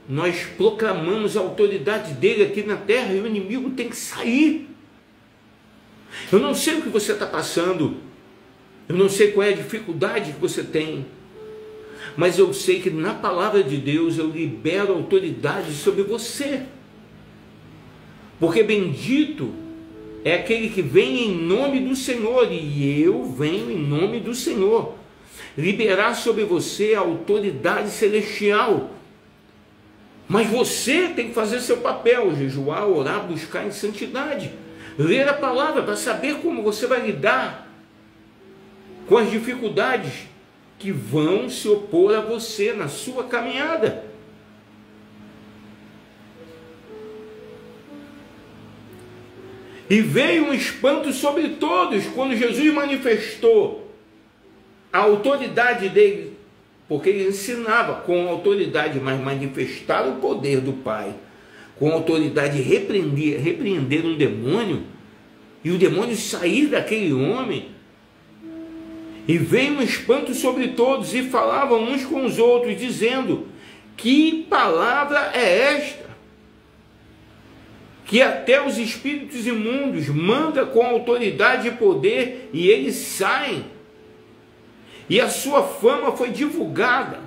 nós proclamamos a autoridade dele aqui na terra, e o inimigo tem que sair. Eu não sei o que você está passando, eu não sei qual é a dificuldade que você tem, mas eu sei que na palavra de Deus eu libero autoridade sobre você, porque bendito é aquele que vem em nome do Senhor, e eu venho em nome do Senhor, liberar sobre você a autoridade celestial. Mas você tem que fazer seu papel, jejuar, orar, buscar em santidade, ler a palavra para saber como você vai lidar com as dificuldades que vão se opor a você na sua caminhada. E veio um espanto sobre todos quando Jesus manifestou a autoridade dele porque ele ensinava com autoridade, mas manifestar o poder do Pai, com autoridade repreender um demônio, e o demônio sair daquele homem, e veio um espanto sobre todos, e falavam uns com os outros, dizendo: que palavra é esta? Que até os espíritos imundos manda com autoridade e poder, e eles saem. E a sua fama foi divulgada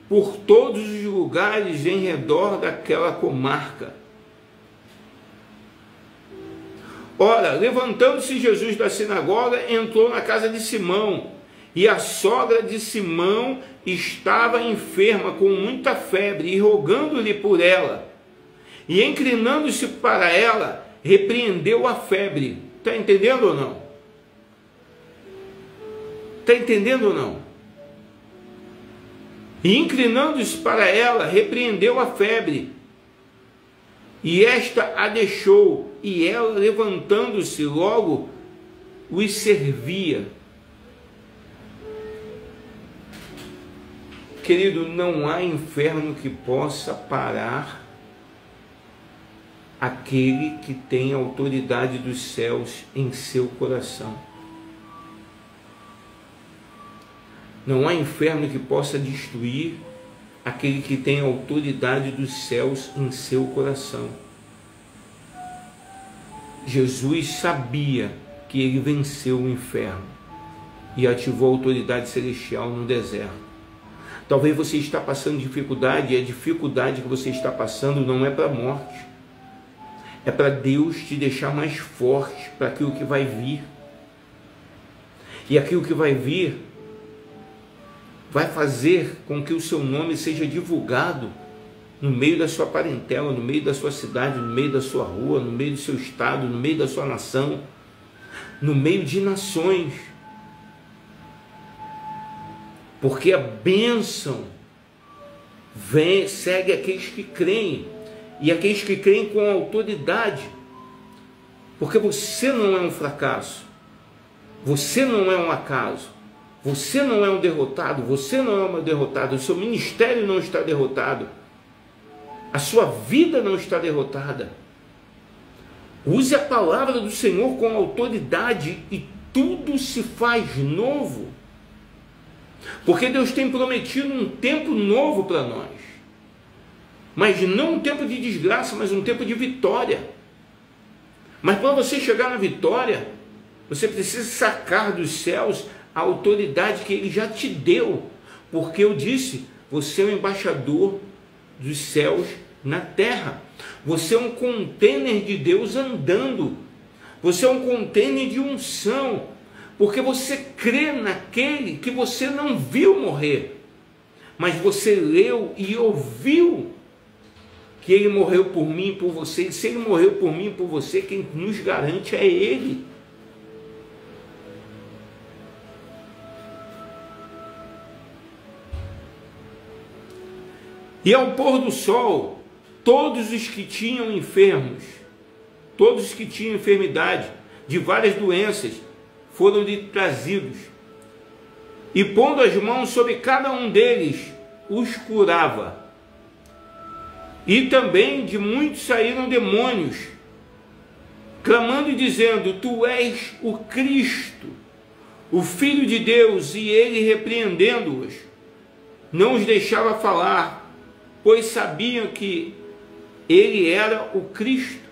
por todos os lugares em redor daquela comarca. Ora, levantando-se Jesus da sinagoga, entrou na casa de Simão, e a sogra de Simão estava enferma com muita febre, e rogando-lhe por ela, e inclinando-se para ela, repreendeu a febre. Está entendendo ou não? Está entendendo ou não? E inclinando-se para ela, repreendeu a febre, e esta a deixou, e ela, levantando-se, logo os servia. Querido, não há inferno que possa parar aquele que tem a autoridade dos céus em seu coração. Não há inferno que possa destruir aquele que tem a autoridade dos céus em seu coração. Jesus sabia que ele venceu o inferno e ativou a autoridade celestial no deserto. Talvez você está passando dificuldade, e a dificuldade que você está passando não é para a morte, é para Deus te deixar mais forte para aquilo que vai vir. E aquilo que vai vir vai fazer com que o seu nome seja divulgado no meio da sua parentela, no meio da sua cidade, no meio da sua rua, no meio do seu estado, no meio da sua nação, no meio de nações. Porque a bênção segue aqueles que creem, e aqueles que creem com autoridade. Porque você não é um fracasso, você não é um acaso, você não é um derrotado, você não é uma derrotada, o seu ministério não está derrotado, a sua vida não está derrotada. Use a palavra do Senhor com autoridade e tudo se faz novo. Porque Deus tem prometido um tempo novo para nós. Mas não um tempo de desgraça, mas um tempo de vitória. Mas para você chegar na vitória, você precisa sacar dos céus a autoridade que Ele já te deu. Porque eu disse, você é o embaixador dos céus na terra. Você é um contêiner de Deus andando. Você é um contêiner de unção. Porque você crê naquele que você não viu morrer, mas você leu e ouviu que Ele morreu por mim e por você. E se Ele morreu por mim e por você, quem nos garante é Ele. E ao pôr do sol, todos os que tinham enfermos, todos os que tinham enfermidade de várias doenças, foram-lhe trazidos, e pondo as mãos sobre cada um deles, os curava. E também de muitos saíram demônios, clamando e dizendo: Tu és o Cristo, o Filho de Deus. E ele, repreendendo-os, não os deixava falar, pois sabiam que ele era o Cristo.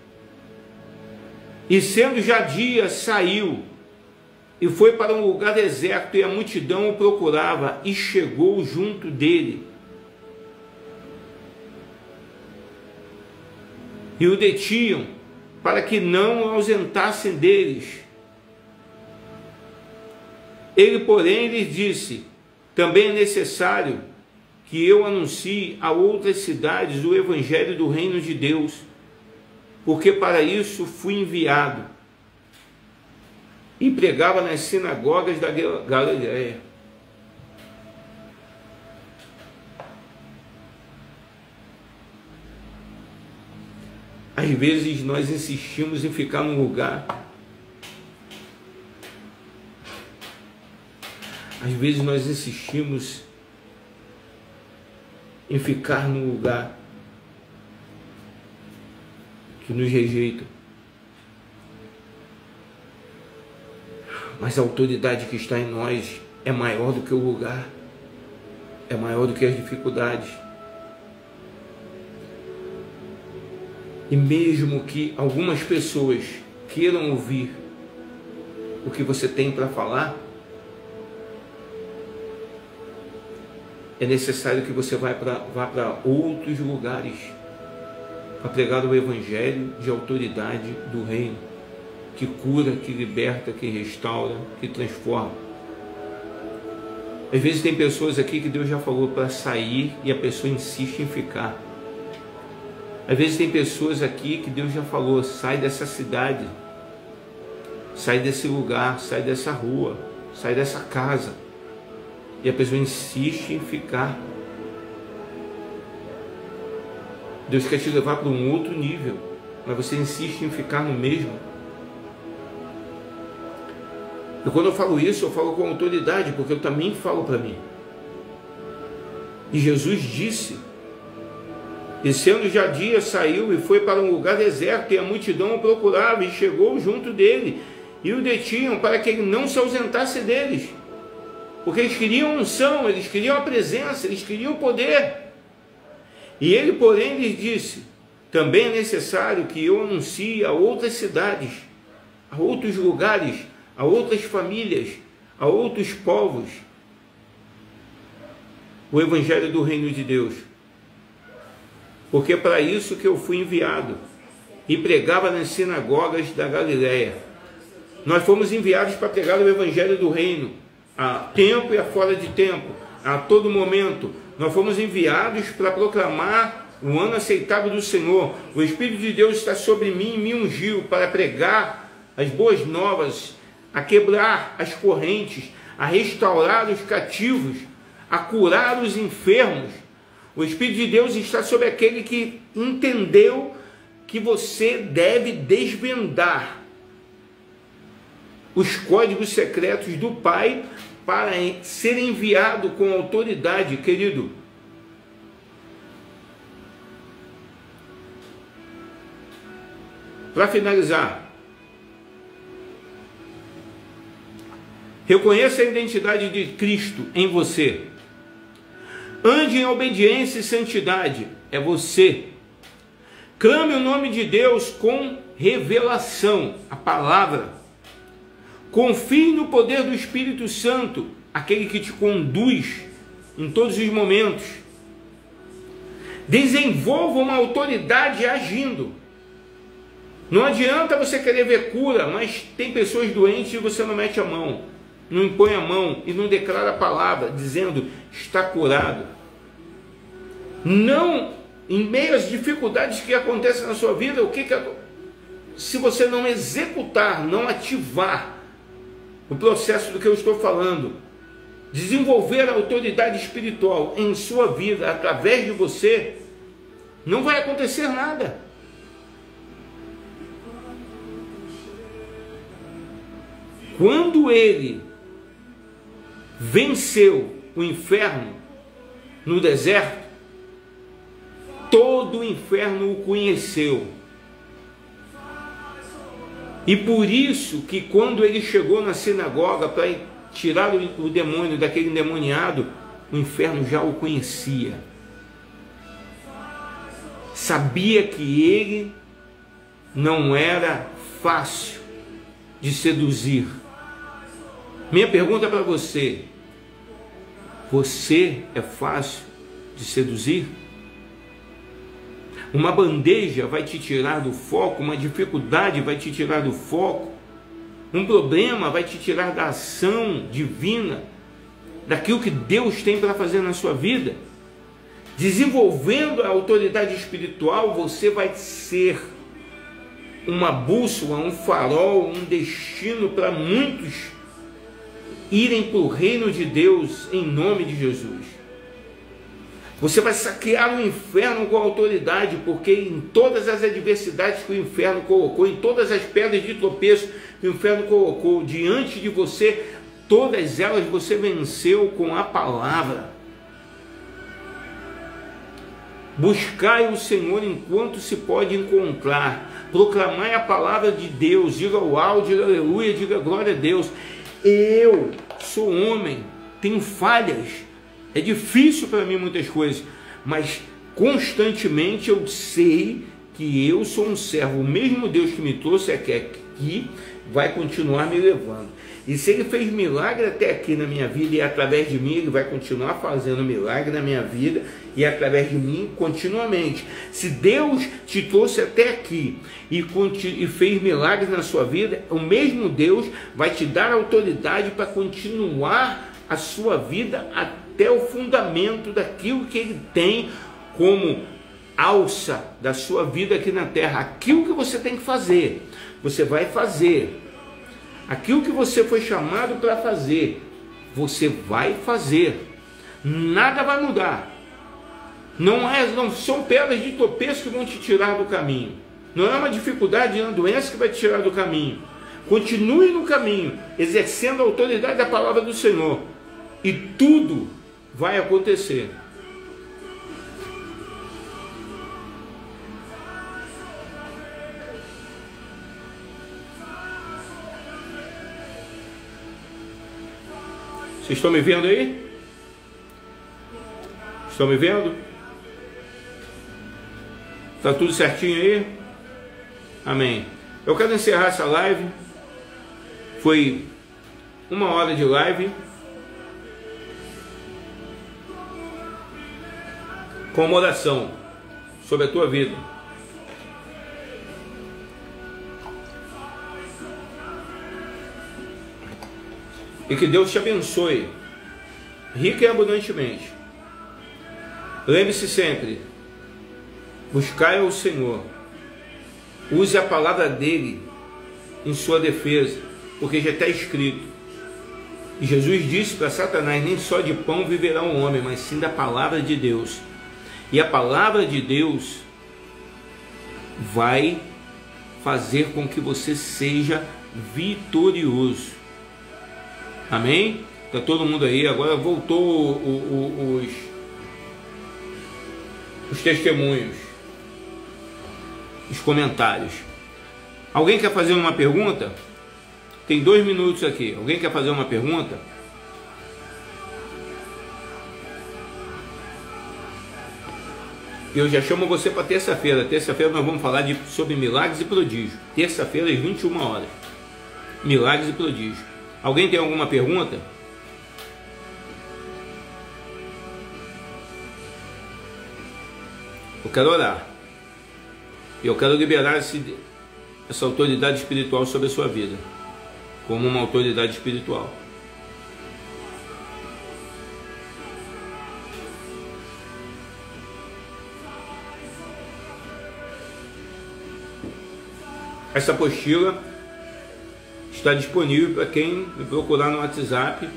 E sendo já dia, saiu e foi para um lugar deserto, e a multidão o procurava, e chegou junto dele. E o detinham, para que não o ausentassem deles. Ele, porém, lhes disse: Também é necessário que eu anuncie a outras cidades o evangelho do reino de Deus, porque para isso fui enviado. E pregava nas sinagogas da Galiléia. Às vezes nós insistimos em ficar num lugar. Às vezes nós insistimos em ficar num lugar que nos rejeita. Mas a autoridade que está em nós é maior do que o lugar, é maior do que as dificuldades. E mesmo que algumas pessoas queiram ouvir o que você tem para falar, é necessário que você vá para outros lugares para pregar o evangelho de autoridade do reino, que cura, que liberta, que restaura, que transforma. Às vezes tem pessoas aqui que Deus já falou para sair e a pessoa insiste em ficar. Às vezes tem pessoas aqui que Deus já falou, sai dessa cidade, sai desse lugar, sai dessa rua, sai dessa casa. E a pessoa insiste em ficar. Deus quer te levar para um outro nível, mas você insiste em ficar no mesmo. E quando eu falo isso, eu falo com autoridade, porque eu também falo para mim. E Jesus disse, descendo já dia, saiu e foi para um lugar deserto, e a multidão o procurava, e chegou junto dele, e o detinham para que ele não se ausentasse deles. Porque eles queriam unção, eles queriam a presença, eles queriam o poder. E ele, porém, lhes disse, também é necessário que eu anuncie a outras cidades, a outros lugares, a outras famílias, a outros povos, o evangelho do reino de Deus. Porque é para isso que eu fui enviado, e pregava nas sinagogas da Galileia. Nós fomos enviados para pregar o evangelho do reino, a tempo e a fora de tempo, a todo momento. Nós fomos enviados para proclamar o ano aceitável do Senhor. O Espírito de Deus está sobre mim e me ungiu para pregar as boas novas, a quebrar as correntes, a restaurar os cativos, a curar os enfermos. O Espírito de Deus está sobre aquele que entendeu que você deve desvendar os códigos secretos do Pai para ser enviado com autoridade, querido. Para finalizar, reconheça a identidade de Cristo em você. Ande em obediência e santidade, é você. Clame o nome de Deus com revelação, a palavra. Confie no poder do Espírito Santo, aquele que te conduz em todos os momentos. Desenvolva uma autoridade agindo. Não adianta você querer ver cura, mas tem pessoas doentes e você não mete a mão, não impõe a mão e não declara a palavra, dizendo, está curado. Não, em meio às dificuldades que acontecem na sua vida, se você não executar, não ativar o processo do que eu estou falando, desenvolver a autoridade espiritual em sua vida, através de você, não vai acontecer nada. Quando ele venceu o inferno no deserto, todo o inferno o conheceu. E por isso que quando ele chegou na sinagoga para tirar o demônio daquele endemoniado, o inferno já o conhecia. Sabia que ele não era fácil de seduzir. Minha pergunta para você: você é fácil de seduzir? Uma bandeja vai te tirar do foco, uma dificuldade vai te tirar do foco, um problema vai te tirar da ação divina, daquilo que Deus tem para fazer na sua vida. Desenvolvendo a autoridade espiritual, você vai ser uma bússola, um farol, um destino para muitos irem para o reino de Deus em nome de Jesus. Você vai saquear o inferno com autoridade, porque em todas as adversidades que o inferno colocou, em todas as pedras de tropeço que o inferno colocou diante de você, todas elas você venceu com a palavra. Buscai o Senhor enquanto se pode encontrar. Proclamai a palavra de Deus. Diga uau, diga aleluia, diga glória a Deus. Eu sou homem, tenho falhas. É difícil para mim muitas coisas, mas constantemente eu sei que eu sou um servo. O mesmo Deus que me trouxe aqui vai continuar me levando. E se Ele fez milagre até aqui na minha vida e através de mim, Ele vai continuar fazendo milagre na minha vida e através de mim continuamente. Se Deus te trouxe até aqui e fez milagres na sua vida, o mesmo Deus vai te dar autoridade para continuar a sua vida até o fundamento daquilo que Ele tem como alça da sua vida aqui na terra. Aquilo que você tem que fazer, você vai fazer. Aquilo que você foi chamado para fazer, você vai fazer. Nada vai mudar. Não são pedras de tropeço que vão te tirar do caminho. Não é uma dificuldade, é uma doença que vai te tirar do caminho. Continue no caminho, exercendo a autoridade da palavra do Senhor. E tudo vai acontecer. Vocês estão me vendo aí? Estão me vendo? Está tudo certinho aí? Amém. Eu quero encerrar essa live. Foi 1 hora de live. Com uma oração sobre a tua vida. E que Deus te abençoe, rica e abundantemente. Lembre-se sempre, buscai ao Senhor. Use a palavra dele em sua defesa, porque já está escrito. E Jesus disse para Satanás, nem só de pão viverá um homem, mas sim da palavra de Deus. E a palavra de Deus vai fazer com que você seja vitorioso. Amém? Está todo mundo aí. Agora voltou os testemunhos, os comentários. Alguém quer fazer uma pergunta? Tem 2 minutos aqui. Alguém quer fazer uma pergunta? Eu já chamo você para terça-feira. Terça-feira nós vamos falar sobre milagres e prodígios. Terça-feira às 21 horas. Milagres e prodígios. Alguém tem alguma pergunta? Eu quero orar. E eu quero liberar essa autoridade espiritual sobre a sua vida. Como uma autoridade espiritual. Essa apostila está disponível para quem me procurar no WhatsApp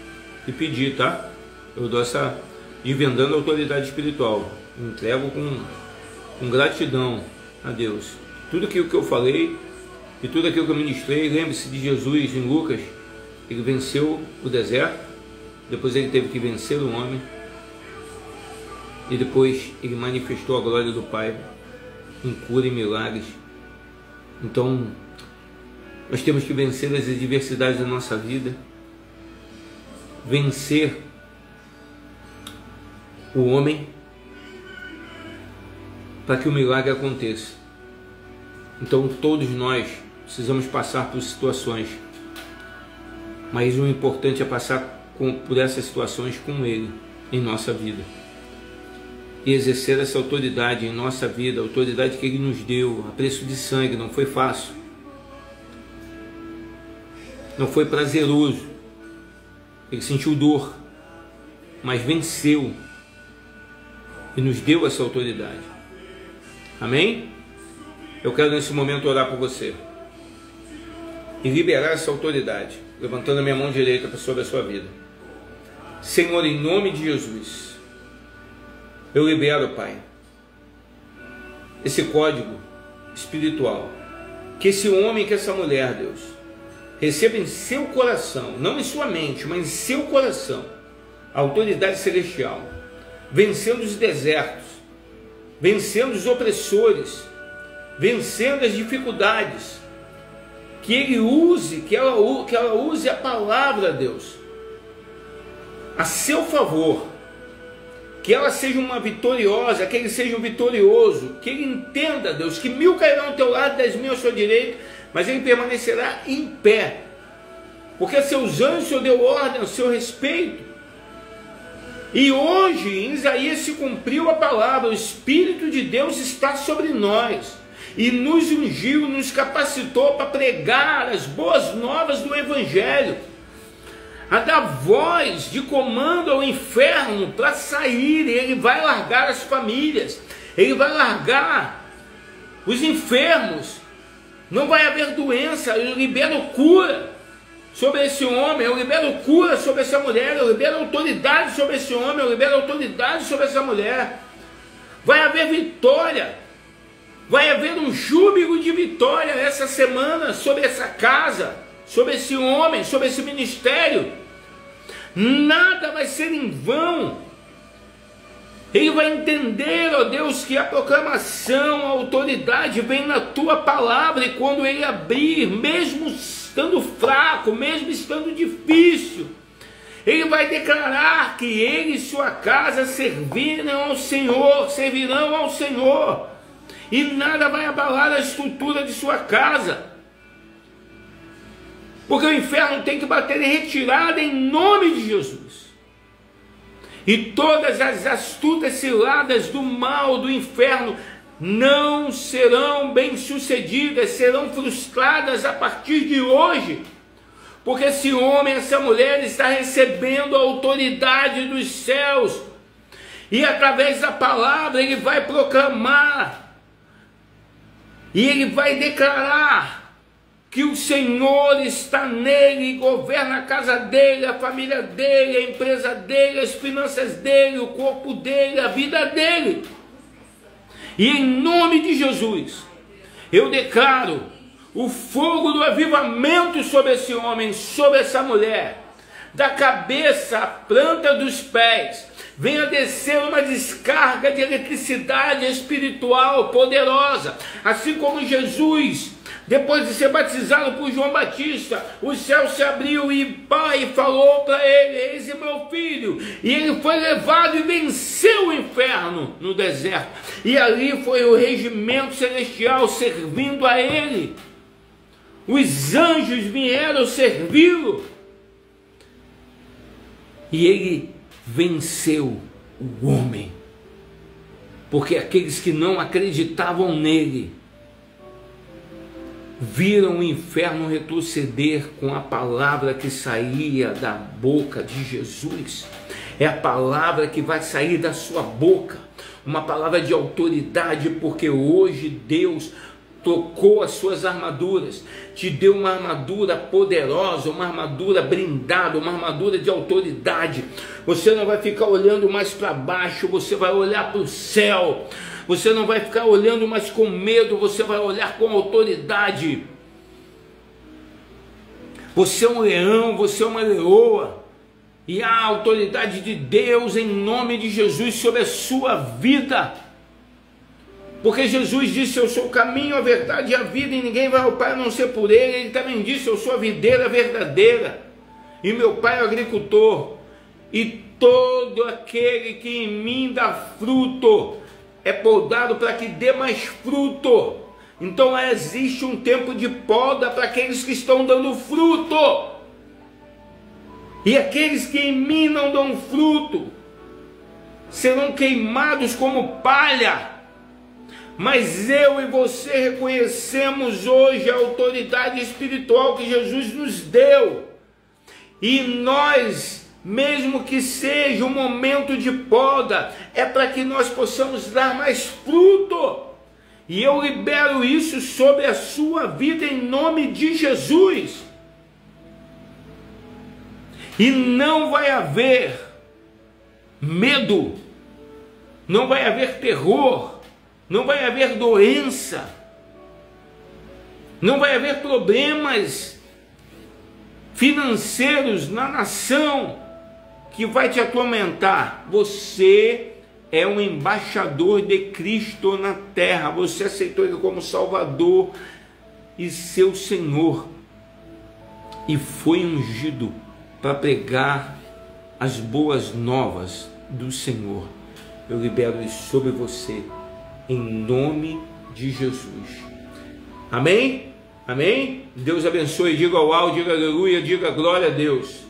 e pedir, tá? Eu dou essa desvendando a autoridade espiritual. Entrego com gratidão a Deus. Tudo aquilo que eu falei e tudo aquilo que eu ministrei, lembre-se de Jesus em Lucas. Ele venceu o deserto, depois ele teve que vencer o homem e depois ele manifestou a glória do Pai em cura e milagres. Então, nós temos que vencer as adversidades da nossa vida, vencer o homem, para que o milagre aconteça. Então todos nós precisamos passar por situações, mas o importante é passar por essas situações com Ele em nossa vida. E exercer essa autoridade em nossa vida, a autoridade que Ele nos deu, a preço de sangue. Não foi fácil. Não foi prazeroso. Ele sentiu dor, mas venceu e nos deu essa autoridade. Amém? Eu quero nesse momento orar por você e liberar essa autoridade, levantando a minha mão direita sobre a sua vida. Senhor, em nome de Jesus, eu libero, Pai, esse código espiritual, que esse homem, que essa mulher, Deus, receba em seu coração, não em sua mente, mas em seu coração, a autoridade celestial, vencendo os desertos, vencendo os opressores, vencendo as dificuldades, que ele use, que ela use a palavra, Deus, a seu favor, que ela seja uma vitoriosa, que ele seja um vitorioso, que ele entenda, Deus, que 1000 cairão ao teu lado, 10.000 à sua direita, mas ele permanecerá em pé, porque a seus anjos o Senhor deu ordem ao seu respeito. E hoje em Isaías se cumpriu a palavra, o Espírito de Deus está sobre nós, e nos ungiu, nos capacitou para pregar as boas novas do Evangelho, a dar voz de comando ao inferno para sair. Ele vai largar as famílias, ele vai largar os enfermos, não vai haver doença. Eu libero cura sobre esse homem, eu libero cura sobre essa mulher, eu libero autoridade sobre esse homem, eu libero autoridade sobre essa mulher. Vai haver vitória, vai haver um júbilo de vitória essa semana sobre essa casa, sobre esse homem, sobre esse ministério. Nada vai ser em vão. Ele vai entender, ó Deus, que a proclamação, a autoridade vem na tua palavra, e quando ele abrir, mesmo estando fraco, mesmo estando difícil, ele vai declarar que ele e sua casa servirão ao Senhor, e nada vai abalar a estrutura de sua casa, porque o inferno tem que bater em retirada em nome de Jesus. E todas as astutas ciladas do mal, do inferno, não serão bem-sucedidas, serão frustradas a partir de hoje, porque esse homem, essa mulher está recebendo a autoridade dos céus, e através da palavra ele vai proclamar, e ele vai declarar que o Senhor está nele, governa a casa dele, a família dele, a empresa dele, as finanças dele, o corpo dele, a vida dele. E em nome de Jesus, eu declaro o fogo do avivamento sobre esse homem, sobre essa mulher, da cabeça à planta dos pés. Venha descer uma descarga de eletricidade espiritual poderosa, assim como Jesus, depois de ser batizado por João Batista, o céu se abriu e Pai falou para ele: eis meu filho. E ele foi levado e venceu o inferno no deserto. E ali foi o regimento celestial servindo a ele. Os anjos vieram servi-lo. E ele venceu o homem. Porque aqueles que não acreditavam nele viram o inferno retroceder com a palavra que saía da boca de Jesus. É a palavra que vai sair da sua boca, uma palavra de autoridade, porque hoje Deus tocou as suas armaduras, te deu uma armadura poderosa, uma armadura blindada, uma armadura de autoridade. Você não vai ficar olhando mais para baixo, você vai olhar para o céu. Você não vai ficar olhando mais com medo, você vai olhar com autoridade. Você é um leão, você é uma leoa, e há a autoridade de Deus em nome de Jesus sobre a sua vida. Porque Jesus disse: eu sou o caminho, a verdade e a vida, e ninguém vai ao Pai a não ser por Ele. Ele também disse: eu sou a videira verdadeira, e meu Pai é o agricultor, e todo aquele que em mim dá fruto é podado para que dê mais fruto. Então existe um tempo de poda para aqueles que estão dando fruto, e aqueles que em mim não dão fruto serão queimados como palha. Mas eu e você reconhecemos hoje a autoridade espiritual que Jesus nos deu, e nós, mesmo que seja um momento de poda, é para que nós possamos dar mais fruto. E eu libero isso sobre a sua vida em nome de Jesus. E não vai haver medo, não vai haver terror, não vai haver doença, não vai haver problemas financeiros na nação que vai te atormentar. Você é um embaixador de Cristo na terra. Você aceitou Ele como Salvador e seu Senhor, e foi ungido para pregar as boas novas do Senhor. Eu libero isso sobre você, em nome de Jesus. Amém? Amém? Deus abençoe. Diga uau, diga aleluia, diga glória a Deus.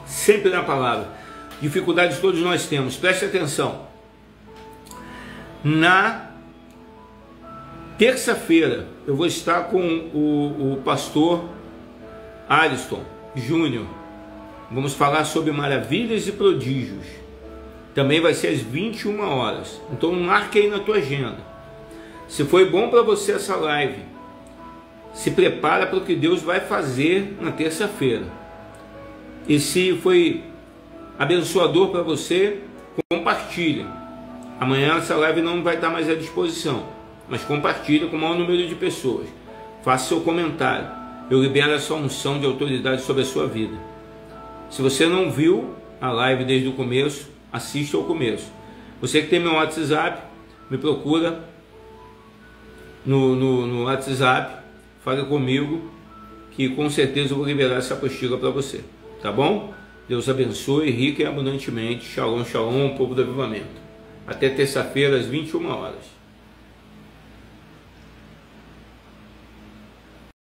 Sempre na palavra. Dificuldades todos nós temos. Preste atenção. Na terça-feira eu vou estar com o pastor Aliston Júnior. Vamos falar sobre maravilhas e prodígios. Também vai ser às 21 horas. Então marque aí na tua agenda. Se foi bom para você essa live, se prepara para o que Deus vai fazer na terça-feira. E se foi abençoador para você, compartilha. Amanhã essa live não vai estar mais à disposição, mas compartilha com o maior número de pessoas. Faça seu comentário. Eu libero essa unção de autoridade sobre a sua vida. Se você não viu a live desde o começo, assista ao começo. Você que tem meu WhatsApp, me procura no WhatsApp, fale comigo, que com certeza eu vou liberar essa apostila para você. Tá bom? Deus abençoe rica e abundantemente. Shalom, shalom, povo do avivamento. Até terça-feira às 21 horas.